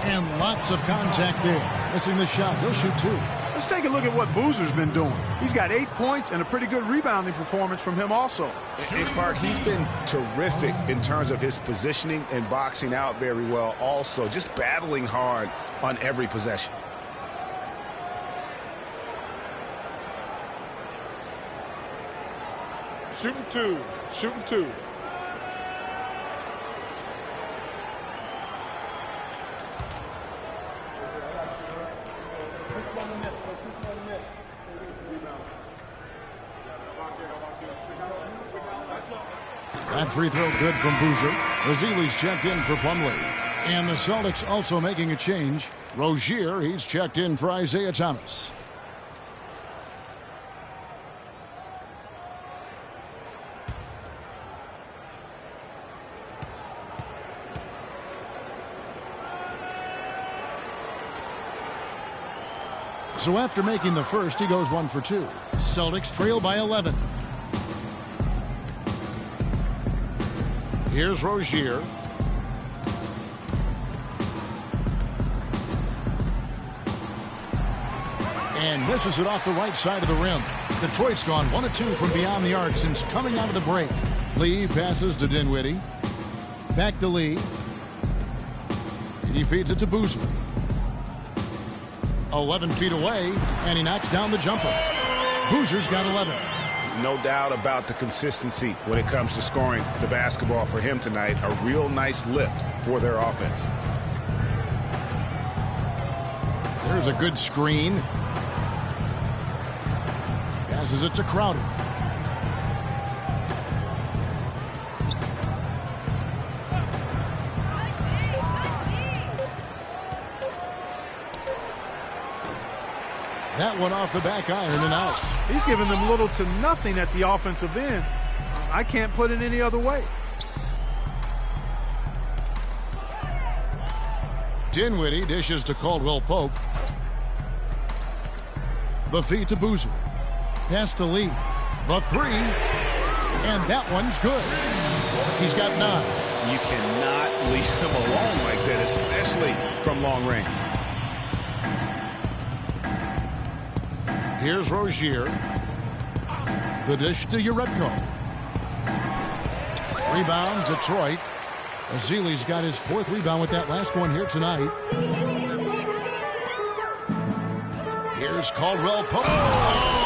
And lots of contact there. Missing the shot. He'll shoot 2. Let's take a look at what Boozer's been doing. He's got 8 points and a pretty good rebounding performance from him also. In fact, he's been terrific in terms of his positioning and boxing out very well also. Just battling hard on every possession. Shooting two. Shooting two. That free throw good from Boozer. Ezeli's checked in for Plumlee. And the Celtics also making a change. Rozier, he's checked in for Isaiah Thomas. So after making the first, he goes 1 for 2. Celtics trail by 11. Here's Rozier. And misses it off the right side of the rim. Detroit's gone 1 of 2 from beyond the arc since coming out of the break. Lee passes to Dinwiddie. Back to Lee. He feeds it to Boozer. 11 feet away, and he knocks down the jumper. Boozer's got 11. No doubt about the consistency when it comes to scoring the basketball for him tonight. A real nice lift for their offense. There's a good screen. Passes it to Crowder. That one off the back iron and out. He's giving them little to nothing at the offensive end. I can't put it any other way. Dinwiddie dishes to Caldwell Pope. The feed to Boozer. Pass to Lee. The three. And that one's good. He's got 9. You cannot leave him alone like that, especially from long range. Here's Rozier. The dish to Jerebko. Rebound, Detroit. Ezeli's got his 4th rebound with that last one here tonight. Here's Caldwell Pope. Oh!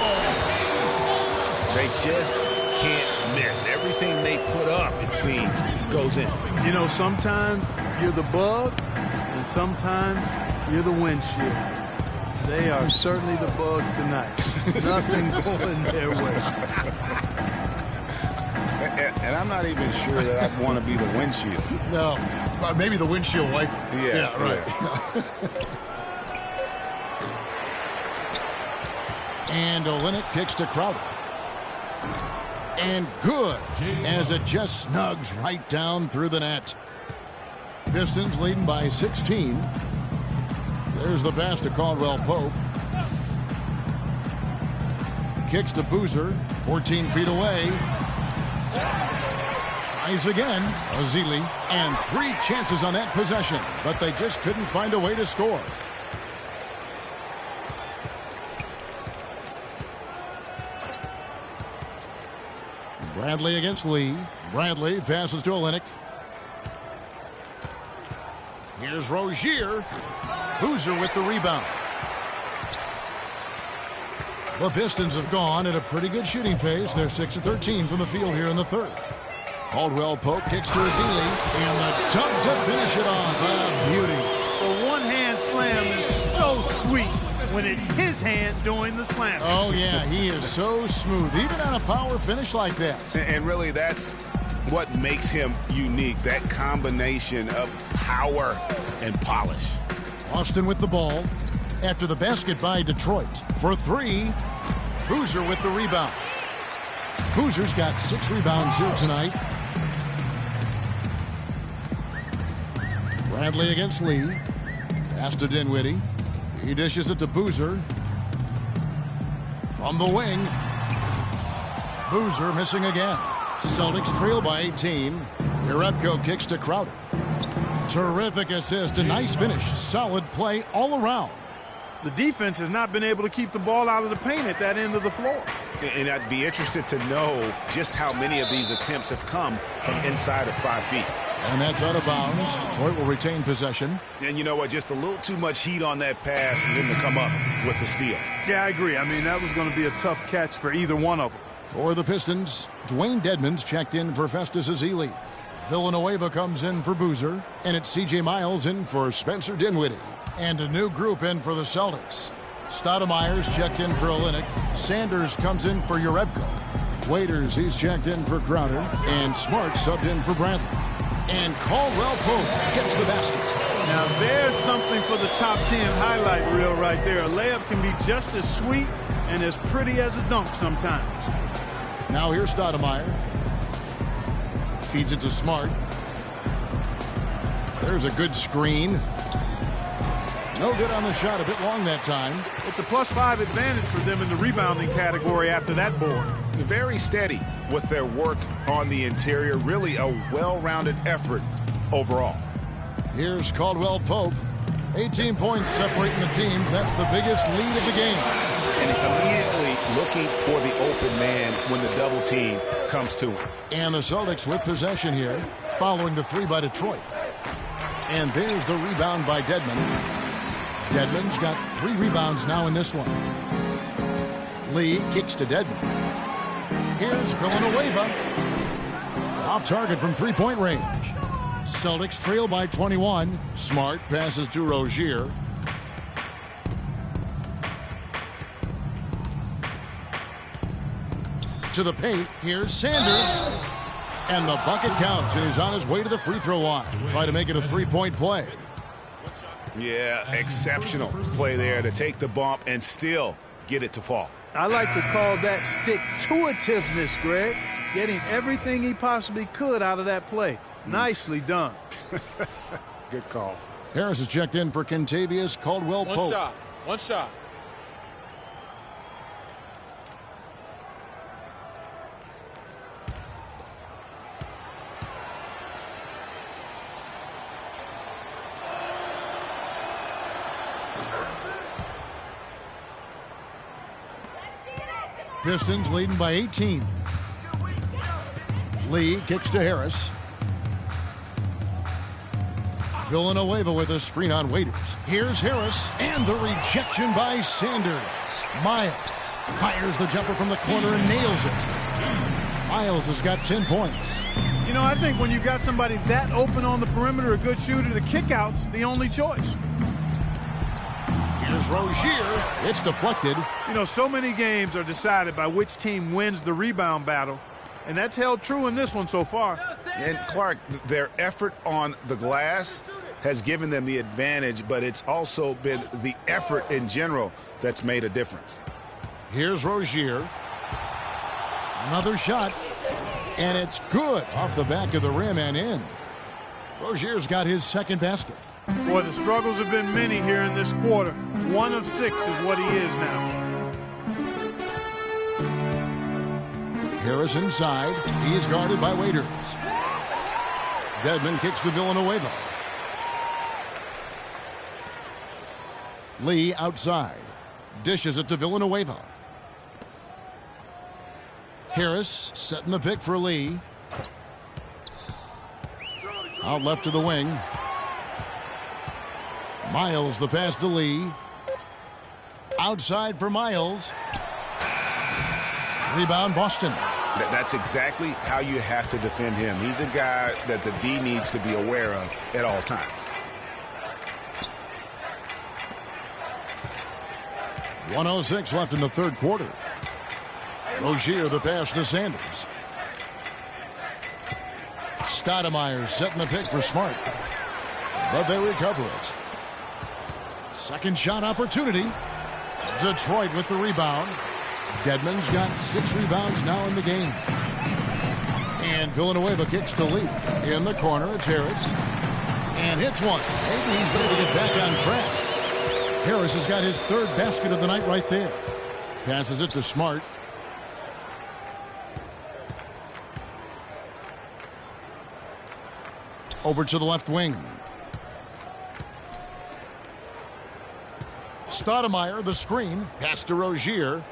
They just can't miss. Everything they put up, it seems, goes in. You know, sometimes you're the bug, and sometimes you're the windshield. They are certainly the bugs tonight. Nothing going their way. And I'm not even sure that I'd want to be the windshield. No, maybe the windshield wiper. Yeah, right. And Olynyk kicks to Crowder. And good, as it just snugs right down through the net. Pistons leading by 16. There's the pass to Caldwell Pope. Kicks to Boozer, 14 feet away. Tries again, Ezeli, and 3 chances on that possession, but they just couldn't find a way to score. Bradley against Lee. Bradley passes to Olynyk. Here's Rozier. Boozer with the rebound. The Pistons have gone at a pretty good shooting pace. They're 6 of 13 from the field here in the 3rd. Caldwell Pope kicks to Ezeli, and the dunk to finish it off. A beauty. The one-hand slam is so sweet when it's his hand doing the slam. Oh, yeah, he is so smooth, even on a power finish like that. And really, that's what makes him unique, that combination of power and polish. Austin with the ball after the basket by Detroit. For 3, Boozer with the rebound. Boozer's got 6 rebounds here tonight. Bradley against Lee. Pass to Dinwiddie. He dishes it to Boozer. From the wing. Boozer missing again. Celtics trail by 18. Jerebko kicks to Crowder. Terrific assist. A nice finish. Solid play all around. The defense has not been able to keep the ball out of the paint at that end of the floor. And I'd be interested to know just how many of these attempts have come from inside of 5 feet. And that's out of bounds. Detroit will retain possession. And you know what? Just a little too much heat on that pass for him to come up with the steal. Yeah, I agree. I mean, that was going to be a tough catch for either one of them. For the Pistons, Dwayne Dedmon's checked in for Festus Ezeli. Villanueva comes in for Boozer, and it's C.J. Miles in for Spencer Dinwiddie. And a new group in for the Celtics. Stoudemire's checked in for Olynyk. Sanders comes in for Jerebko. Waiters, he's checked in for Crowder. And Smart subbed in for Bradley. And Caldwell Pope gets the basket. Now there's something for the top 10 highlight reel right there. A layup can be just as sweet and as pretty as a dunk sometimes. Now here's Stoudemire. Feeds it to Smart. There's a good screen. No good on the shot, a bit long that time. It's a +5 advantage for them in the rebounding category after that board. Very steady with their work on the interior. Really a well-rounded effort overall. Here's Caldwell Pope. 18 points separating the teams. That's the biggest lead of the game. And immediately looking for the open man when the double team comes to him. And the Celtics with possession here, following the 3 by Detroit. And there's the rebound by Dedmon. Dedmon's got 3 rebounds now in this one. Lee kicks to Dedmon. Here's Villanueva. Off target from 3-point range. Celtics trail by 21. Smart passes to Rozier. To the paint, here's Sanders. And the bucket counts, and he's on his way to the free throw line. Try to make it a 3-point play. Yeah, exceptional play there to take the bump and still get it to fall. I like to call that stick-to-itiveness, Greg. Getting everything he possibly could out of that play. Nicely done. Good call. Harris is checked in for Kentavious Caldwell-Pope. One shot. Pistons leading by 18. Lee kicks to Harris. Villanueva with a screen on Waiters. Here's Harris, and the rejection by Sanders. Miles fires the jumper from the corner and nails it. Miles has got 10 points. You know, I think when you've got somebody that open on the perimeter, a good shooter, the kickout's the only choice. Here's Rozier. It's deflected. You know, so many games are decided by which team wins the rebound battle, and that's held true in this one so far. And Clark, their effort on the glass has given them the advantage, but it's also been the effort in general that's made a difference. Here's Rozier. Another shot, and it's good off the back of the rim and in. Rozier's got his second basket. Boy, the struggles have been many here in this quarter. 1 of 6 is what he is now. Harris inside. He's guarded by Waiters. Dedmon kicks to Villanueva. Lee outside. Dishes it to Villanueva. Harris setting the pick for Lee. Out left to the wing. Miles the pass to Lee. Outside for Miles. Rebound Boston. That's exactly how you have to defend him. He's a guy that the D needs to be aware of at all times. .106 left in the third quarter. Rozier the pass to Sanders. Stoudemire setting the pick for Smart. But they recover it. Second shot opportunity. Detroit with the rebound. Dedmon's got 6 rebounds now in the game. And Villanueva kicks to Lee. In the corner, it's Harris. And hits one. Maybe he's ready to get back on track. Harris has got his 3rd basket of the night right there. Passes it to Smart. Over to the left wing. Stoudemire, the screen. Pass to Rozier.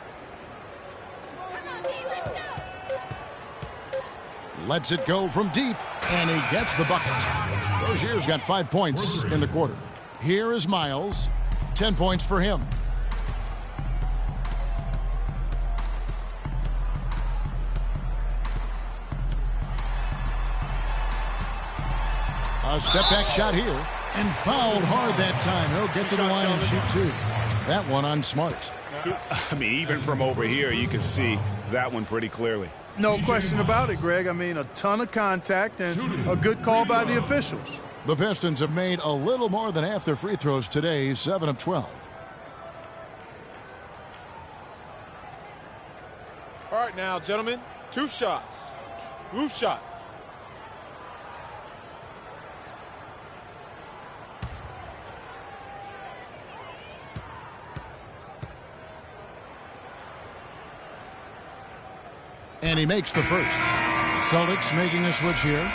Lets it go from deep, and he gets the bucket. Rozier's got 5 points in the quarter. Here is Miles. 10 points for him. A step-back shot here. And fouled hard that time. He'll get to the line and shoot two. That one on Smart. I mean, even from over here, you can see that one pretty clearly. No question about it, Greg. I mean, a ton of contact and a good call by the officials. The Pistons have made a little more than half their free throws today, 7 of 12. All right, now, gentlemen, 2 shots. 2 shots. And he makes the first. Celtics making a switch here.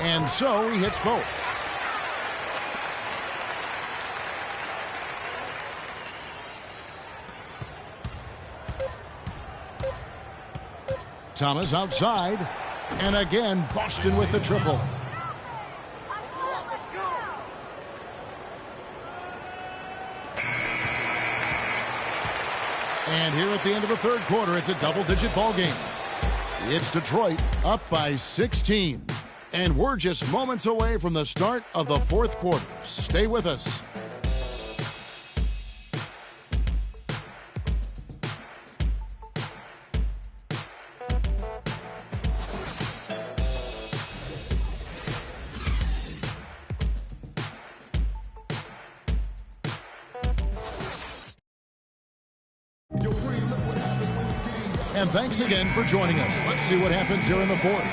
And so he hits both. Thomas outside, and again Boston with the triple. And here at the end of the third quarter, it's a double-digit ball game. It's Detroit up by 16. And we're just moments away from the start of the fourth quarter. Stay with us. And thanks again for joining us. Let's see what happens here in the fourth.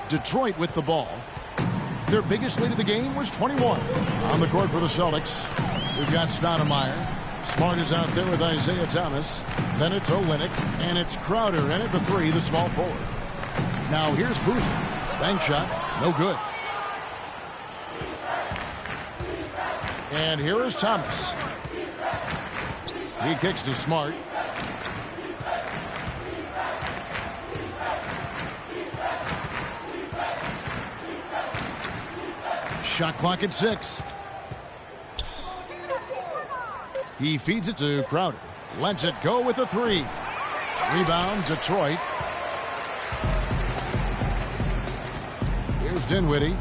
Detroit with the ball. Their biggest lead of the game was 21. On the court for the Celtics, we've got Stoudemire. Smart is out there with Isaiah Thomas. Then it's Olynyk, and it's Crowder in at the 3, the small forward. Now here's Boozer. Bank shot, no good. And here is Thomas. He kicks to Smart. Shot clock at 6. He feeds it to Crowder. Lets it go with the 3. Rebound, Detroit. Here's Dinwiddie.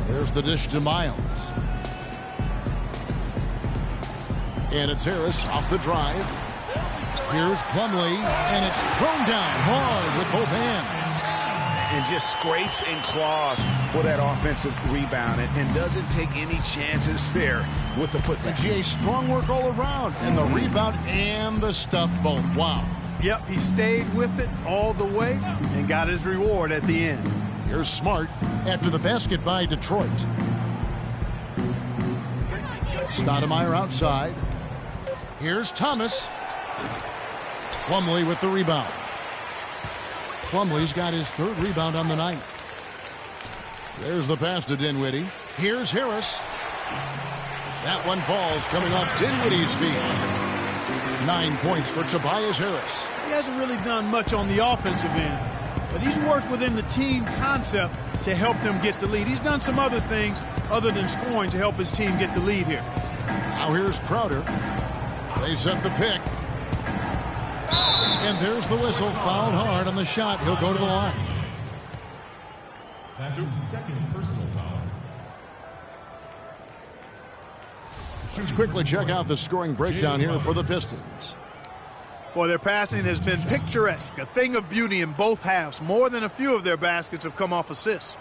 There's the dish to Miles. And it's Harris off the drive. Here's Plumlee, and it's thrown down hard with both hands. And just scrapes and claws for that offensive rebound and doesn't take any chances there with the putback. GA, strong work all around, and the rebound and the stuff both. Wow. Yep, he stayed with it all the way and got his reward at the end. Here's Smart after the basket by Detroit. Stoudemire outside. Here's Thomas. Plumlee with the rebound. Plumlee's got his 3rd rebound on the night. There's the pass to Dinwiddie. Here's Harris. That one falls coming off Dinwiddie's feet. 9 points for Tobias Harris. He hasn't really done much on the offensive end, but he's worked within the team concept to help them get the lead. He's done some other things other than scoring to help his team get the lead here. Now here's Crowder. They set the pick. And there's the whistle. Fouled hard on the shot. He'll go to the line. That's his 2nd personal foul. Let's quickly check out the scoring breakdown here for the Pistons. Boy, their passing has been picturesque, a thing of beauty in both halves. More than a few of their baskets have come off assists.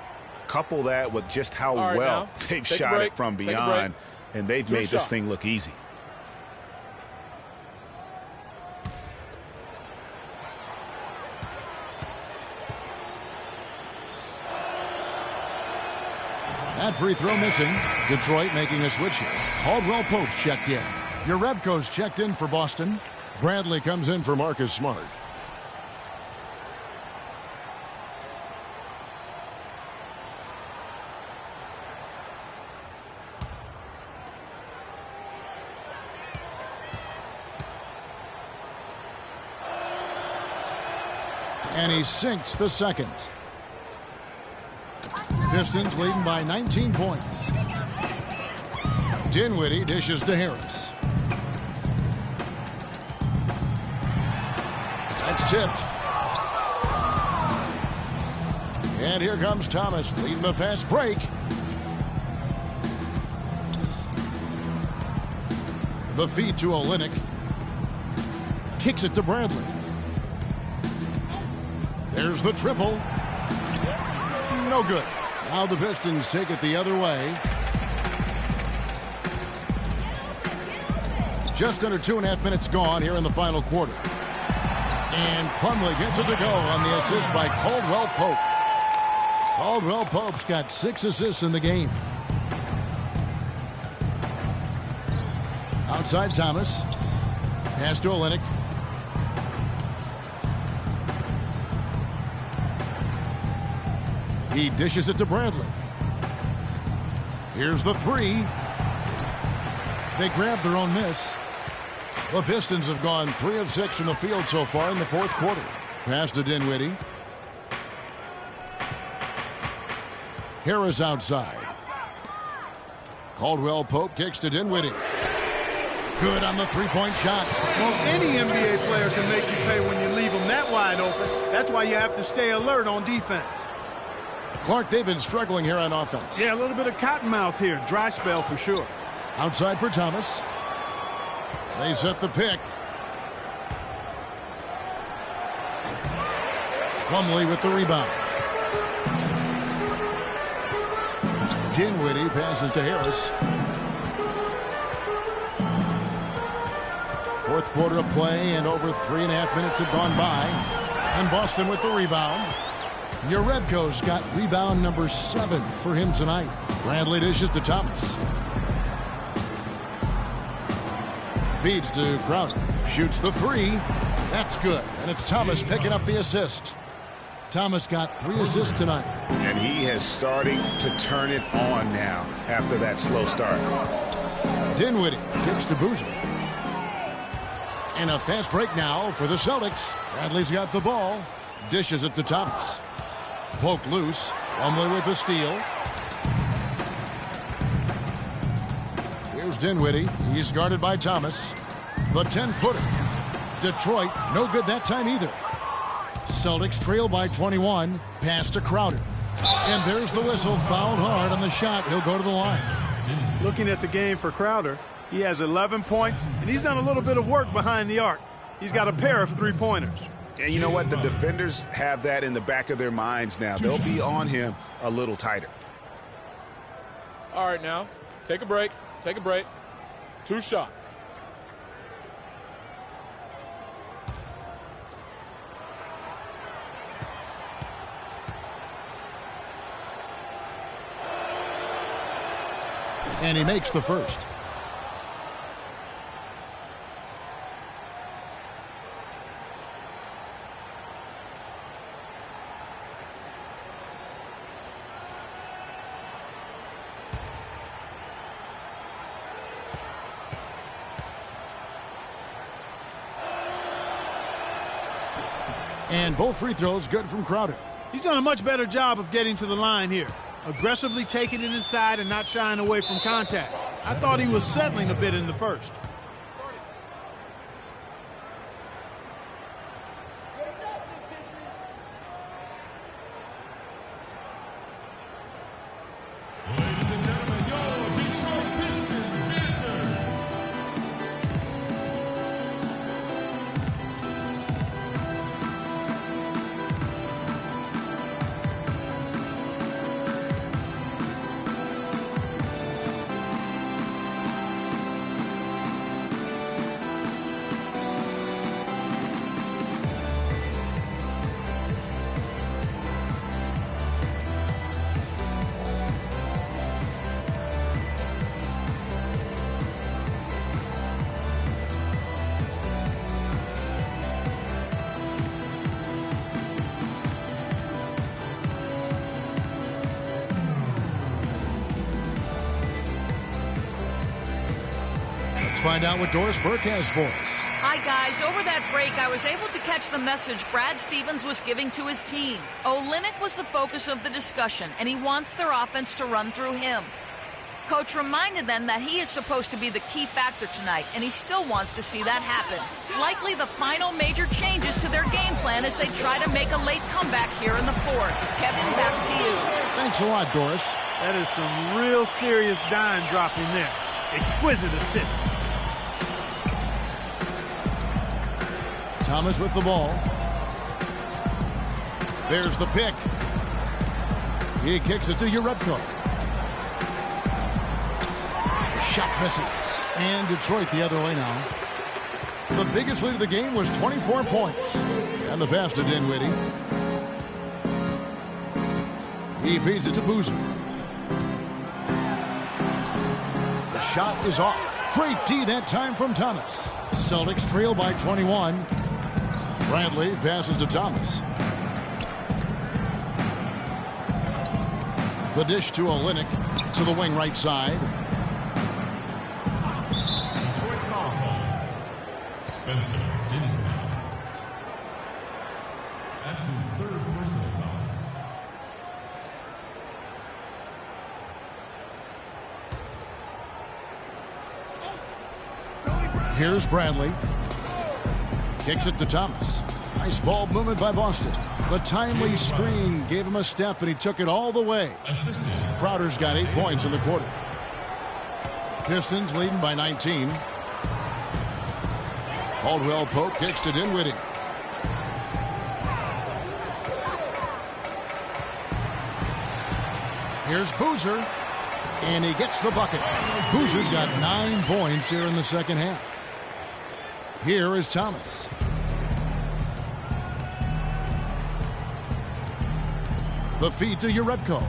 Couple that with just how well they've shot it from beyond, and they've made this thing look easy. That free throw missing. Detroit making a switch here. Caldwell Pope checked in. Jerebko's checked in for Boston. Bradley comes in for Marcus Smart. And he sinks the second. Pistons leading by 19 points. Dinwiddie dishes to Harris. That's tipped. And here comes Thomas leading the fast break. The feed to Olynyk. Kicks it to Bradley. There's the triple. No good. Now the Pistons take it the other way. Just under 2.5 minutes gone here in the final quarter. And Plumlee gets it to go on the assist by Caldwell Pope. Caldwell Pope's got 6 assists in the game. Outside Thomas. Pass to Olynyk. He dishes it to Bradley. Here's the three. They grab their own miss. The Pistons have gone 3 of 6 from the field so far in the fourth quarter. Pass to Dinwiddie. Harris outside. Caldwell Pope kicks to Dinwiddie. Good on the three-point shot. Most any NBA player can make you pay when you leave them that wide open. That's why you have to stay alert on defense. Clark, they've been struggling here on offense. Yeah, a little bit of cottonmouth here. Dry spell for sure. Outside for Thomas. They set the pick. Plumlee with the rebound. Dinwiddie passes to Harris. Fourth quarter of play, and over 3.5 minutes have gone by. And Boston with the rebound. Jerebko's got rebound number 7 for him tonight. Bradley dishes to Thomas. Feeds to Crowder. Shoots the three. That's good. And it's Thomas picking up the assist. Thomas got 3 assists tonight. And he has starting to turn it on now after that slow start. Dinwiddie kicks to Boozer. And a fast break now for the Celtics. Bradley's got the ball. Dishes it to Thomas. Poked loose. Plumlee with the steal. Here's Dinwiddie. He's guarded by Thomas. The 10-footer. Detroit, no good that time either. Celtics trail by 21. Pass to Crowder. And there's the whistle. Fouled hard on the shot. He'll go to the line. Looking at the game for Crowder, he has 11 points, and he's done a little bit of work behind the arc. He's got a pair of three-pointers. And you know what? The defenders have that in the back of their minds now. They'll be on him a little tighter. All right, now, take a break. Take a break. 2 shots. And he makes the first. And both free throws good from Crowder. He's done a much better job of getting to the line here. Aggressively taking it inside and not shying away from contact. I thought he was settling a bit in the first. Ladies and gentlemen, your Detroit Pistons dancers. Find out what Doris Burke has for us. Hi, guys. Over that break, I was able to catch the message Brad Stevens was giving to his team. Olynyk was the focus of the discussion, and he wants their offense to run through him. Coach reminded them that he is supposed to be the key factor tonight, and he still wants to see that happen. Likely the final major changes to their game plan as they try to make a late comeback here in the fourth. Kevin, back to you. Thanks a lot, Doris. That is some real serious dime dropping there. Exquisite assist. Thomas with the ball. There's the pick. He kicks it to Jerebko. The shot misses. And Detroit the other way now. The biggest lead of the game was 24 points. And the pass to Dinwiddie. He feeds it to Boozer. The shot is off. Great D that time from Thomas. Celtics trail by 21. Bradley passes to Thomas. The dish to Olynyk to the wing right side. Spencer Dinwiddie. That's his third personal foul. Here's Bradley. Kicks it to Thomas. Nice ball movement by Boston. The timely screen gave him a step, and he took it all the way. Crowder's got 8 points in the quarter. Pistons leading by 19. Caldwell Pope kicks to Dinwiddie. Here's Boozer, and he gets the bucket. Boozer's got 9 points here in the second half. Here is Thomas. The feed to Jerebko.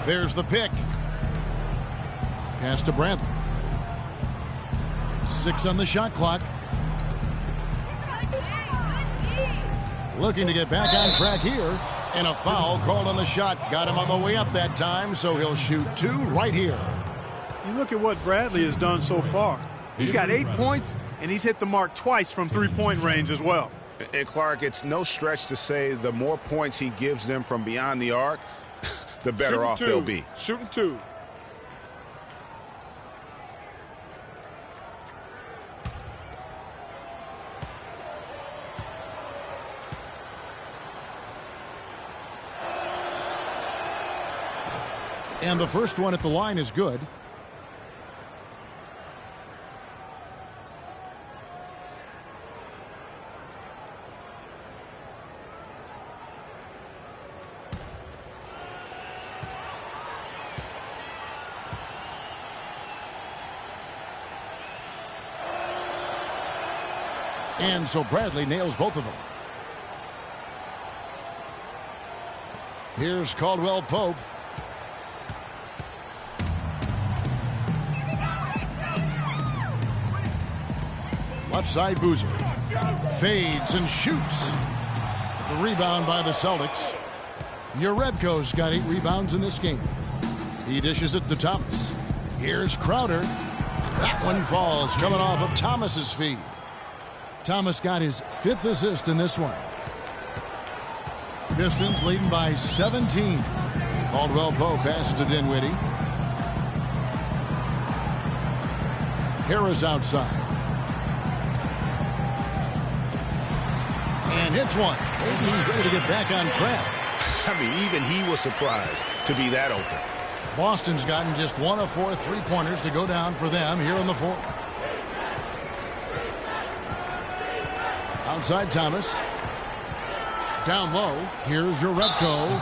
There's the pick. Pass to Bradley. 6 on the shot clock. Looking to get back on track here. And a foul called on the shot. Got him on the way up that time, so he'll shoot 2 right here. You look at what Bradley has done so far. He's got 8 points, and he's hit the mark twice from three-point range as well. And Clark, it's no stretch to say the more points he gives them from beyond the arc, the better off they'll be. Shooting 2. And the first one at the line is good. And so Bradley nails both of them. Here's Caldwell Pope. Left side Boozer. Fades and shoots. The rebound by the Celtics. Jerebko's got 8 rebounds in this game. He dishes it to Thomas. Here's Crowder. That one falls, coming off of Thomas's feed. Thomas got his 5th assist in this one. Pistons leading by 17. Caldwell Pope passes to Dinwiddie. Harris outside. And hits one. Maybe he's ready to get back on track. I mean, even he was surprised to be that open. Boston's gotten just 1 of 4 3-pointers to go down for them here in the 4th. Outside Thomas. Down low. Here's Jerebko.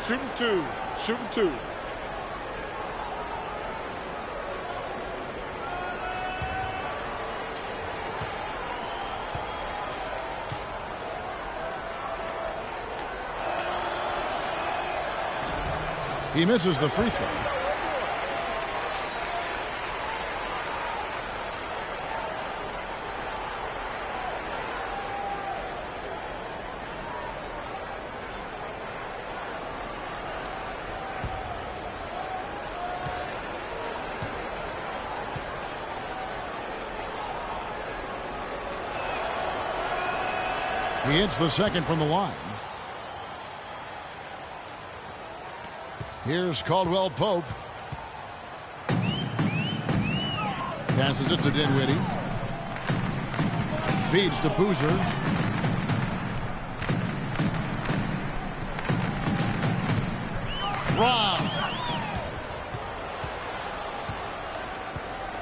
Shooting 2. Shooting 2. He misses the free throw. He hits the second from the line. Here's Caldwell Pope. Passes it to Dinwiddie. Feeds to Boozer. Rob.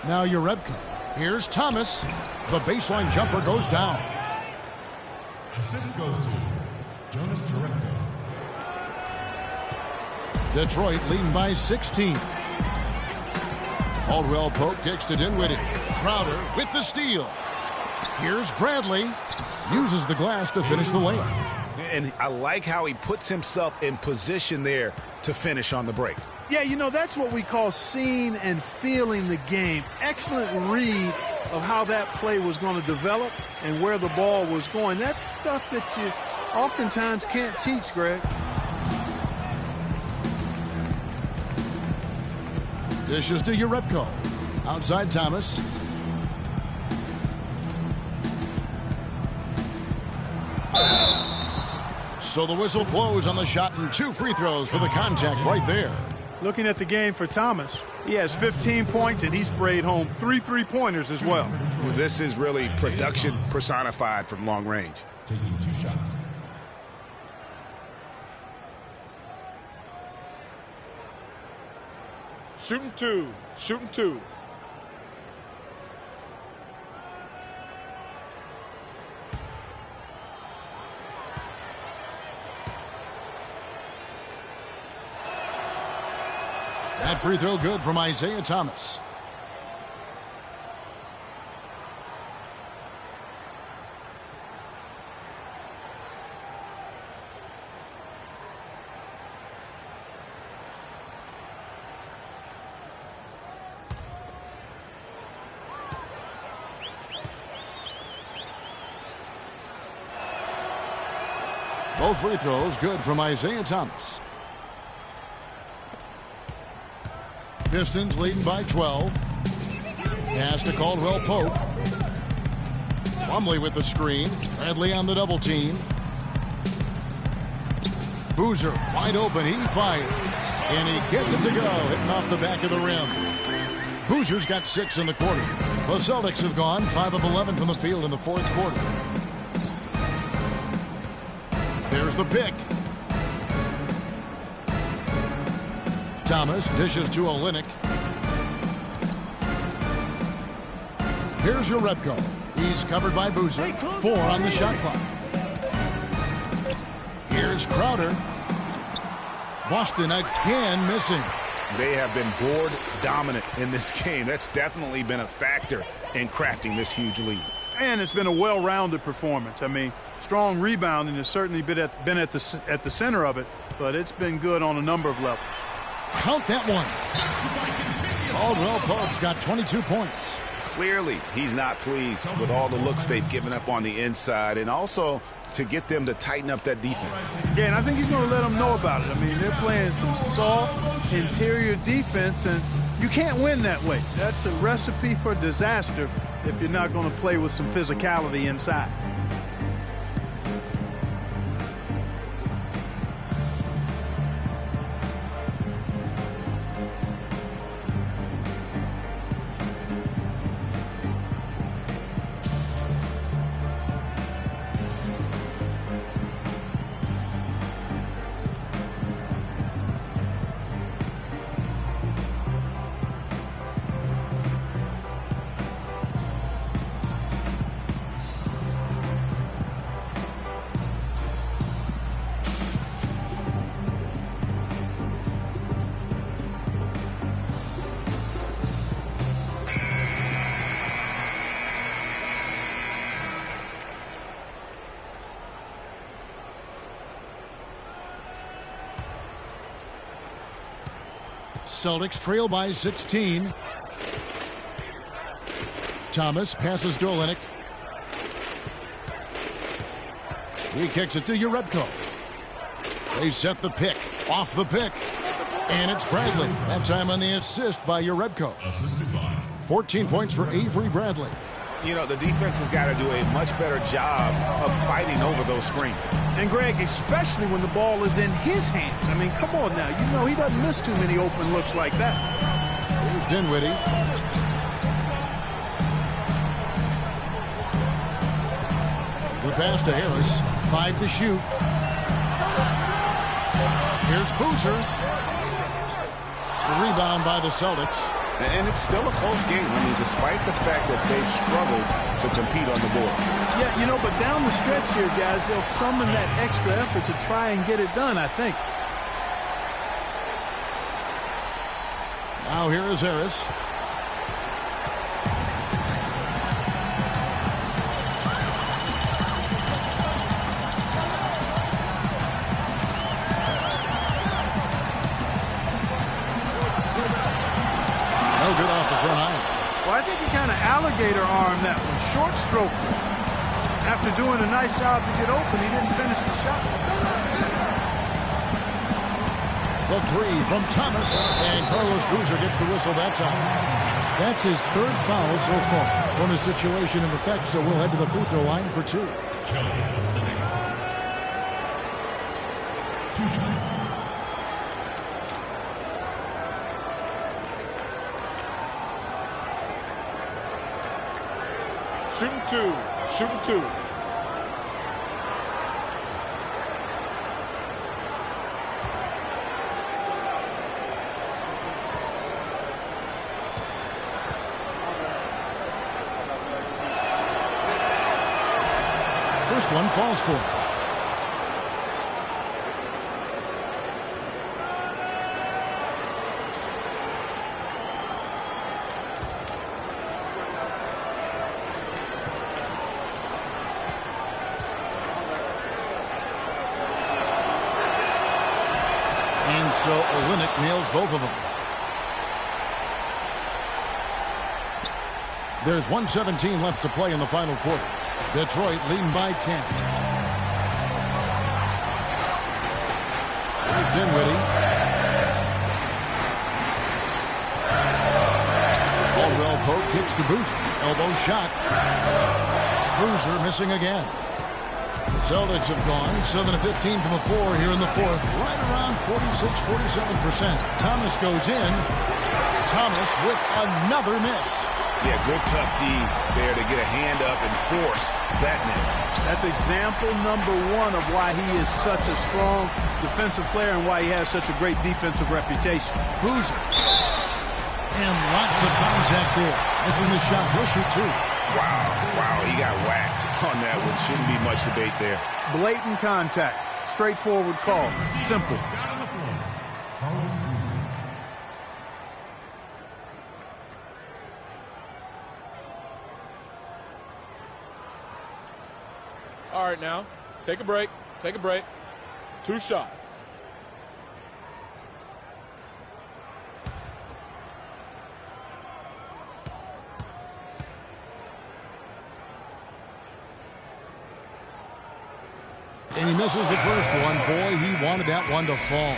Now Jerebko. Here's Thomas. The baseline jumper goes down. Assist goes to Jonas Jerebko. Detroit leading by 16. Caldwell Pope kicks to Dinwiddie. Crowder with the steal. Here's Bradley. Uses the glass to finish the layup. And I like how he puts himself in position there to finish on the break. Yeah, you know, that's what we call seeing and feeling the game. Excellent read of how that play was going to develop and where the ball was going. That's stuff that you oftentimes can't teach, Greg. Dishes to Jerebko. Outside Thomas. So the whistle blows on the shot and 2 free throws for the contact right there. Looking at the game for Thomas, he has 15 points and he sprayed home 3 3-pointers as well. This is really production personified from long range. Taking 2 shots. Shooting 2. Shooting 2. That free throw good from Isaiah Thomas. Both free throws good from Isaiah Thomas. Pistons leading by 12. Pass to Caldwell Pope. Plumlee with the screen. Bradley on the double team. Boozer wide open. He fires. And he gets it to go. Hitting off the back of the rim. Boozer's got 6 in the quarter. The Celtics have gone 5 of 11 from the field in the 4th quarter. There's the pick. Thomas dishes to Olynyk. Here's Jerebko. He's covered by Boozer. 4 on the shot clock. Here's Crowder. Boston again missing. They have been board dominant in this game. That's definitely been a factor in crafting this huge lead. And it's been a well-rounded performance. I mean, strong rebounding has certainly been at the center of it, but it's been good on a number of levels. Count that one. Caldwell Pope's got 22 points. Clearly, he's not pleased with all the looks they've given up on the inside, and also to get them to tighten up that defense. Yeah, and I think he's going to let them know about it. I mean, they're playing some soft interior defense, and you can't win that way. That's a recipe for disaster if you're not going to play with some physicality inside. Celtics trail by 16. Thomas passes to Olynyk. He kicks it to Jerebko. They set the pick. Off the pick. And it's Bradley. That time on the assist by Jerebko. 14 points for Avery Bradley. You know, the defense has got to do a much better job of fighting over those screens. And, Greg, especially when the ball is in his hands. I mean, come on now. You know he doesn't miss too many open looks like that. Here's Dinwiddie. The pass to Harris. 5 to shoot. Here's Boozer. The rebound by the Celtics. And it's still a close game. I mean, despite the fact that they've struggled to compete on the board. Yeah, you know, but down the stretch here, guys, they'll summon that extra effort to try and get it done, I think. Now here is Harris. Good off the front iron. Well, I think he kind of alligator armed that one. Short stroke. After doing a nice job to get open, he didn't finish the shot. The three from Thomas. And Carlos Boozer gets the whistle that time. That's his third foul so far. Bonus situation in effect, so we'll head to the free throw line for 2. Shooting 2. Shooting 2. First one falls for him. So Olynyk nails both of them. There's 1:17 left to play in the final quarter. Detroit leading by 10. There's Dinwiddie. Caldwell Pope kicks to Boozer. Elbow shot. Boozer missing again. The Celtics have gone 7 of 15 from the floor here in the fourth. Right around 46-47%. Thomas goes in. Thomas with another miss. Yeah, good tough D there to get a hand up and force that miss. That's example number 1 of why he is such a strong defensive player and why he has such a great defensive reputation. Boozer. And lots of contact there. Missing the shot. He'll shoot 2. Wow, he got whacked on that one. Shouldn't be much debate there. Blatant contact. Straightforward call. Simple. All right, now, take a break. Take a break. 2 shots. And he misses the first one. Boy, he wanted that one to fall.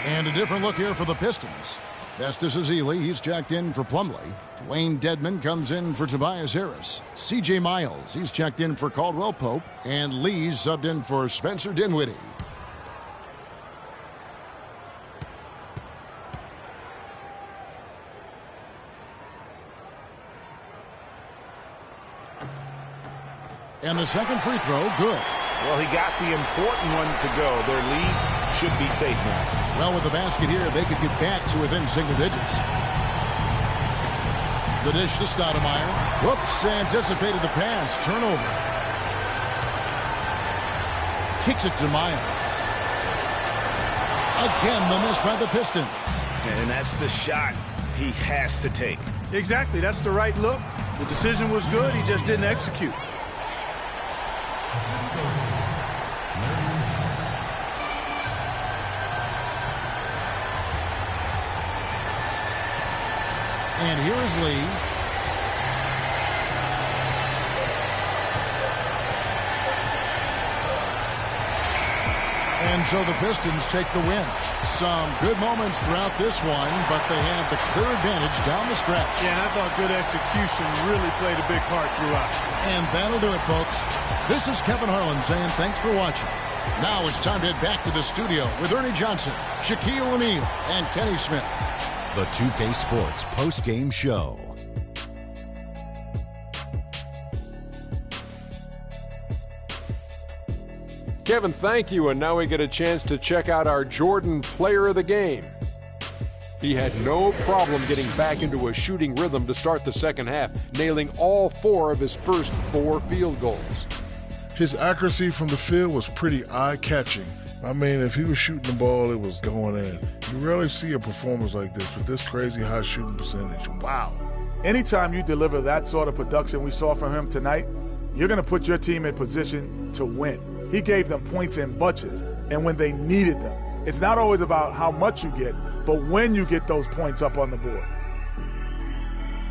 And a different look here for the Pistons. Festus Ezeli, he's checked in for Plumlee. Dwayne Dedmon comes in for Tobias Harris. C.J. Miles, he's checked in for Caldwell Pope. And Lee's subbed in for Spencer Dinwiddie. And the second free throw, good. Well, he got the important one to go. Their lead should be safe now. Well, with the basket here, they could get back to within single digits. The dish to Stoudemire. Whoops, anticipated the pass. Turnover. Kicks it to Miles. Again, the miss by the Pistons. And that's the shot he has to take. Exactly, that's the right look. The decision was good, he just didn't execute. And here is Lee. And so the Pistons take the win. Some good moments throughout this one, but they had the clear advantage down the stretch. Yeah, and I thought good execution really played a big part throughout. And that'll do it, folks. This is Kevin Harlan saying thanks for watching. Now it's time to head back to the studio with Ernie Johnson, Shaquille O'Neal, and Kenny Smith. The 2K Sports post-game show. Kevin, thank you, and now we get a chance to check out our Jordan player of the game. He had no problem getting back into a shooting rhythm to start the second half, nailing all 4 of his first 4 field goals. His accuracy from the field was pretty eye-catching. I mean, if he was shooting the ball, it was going in. You rarely see a performance like this with this crazy high shooting percentage. Wow. Anytime you deliver that sort of production we saw from him tonight, you're going to put your team in position to win. He gave them points in bunches, and when they needed them. It's not always about how much you get, but when you get those points up on the board.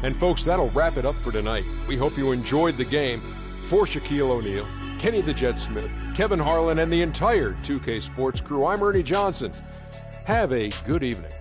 And folks, that'll wrap it up for tonight. We hope you enjoyed the game. For Shaquille O'Neal, Kenny the Jet Smith, Kevin Harlan, and the entire 2K Sports crew, I'm Ernie Johnson. Have a good evening.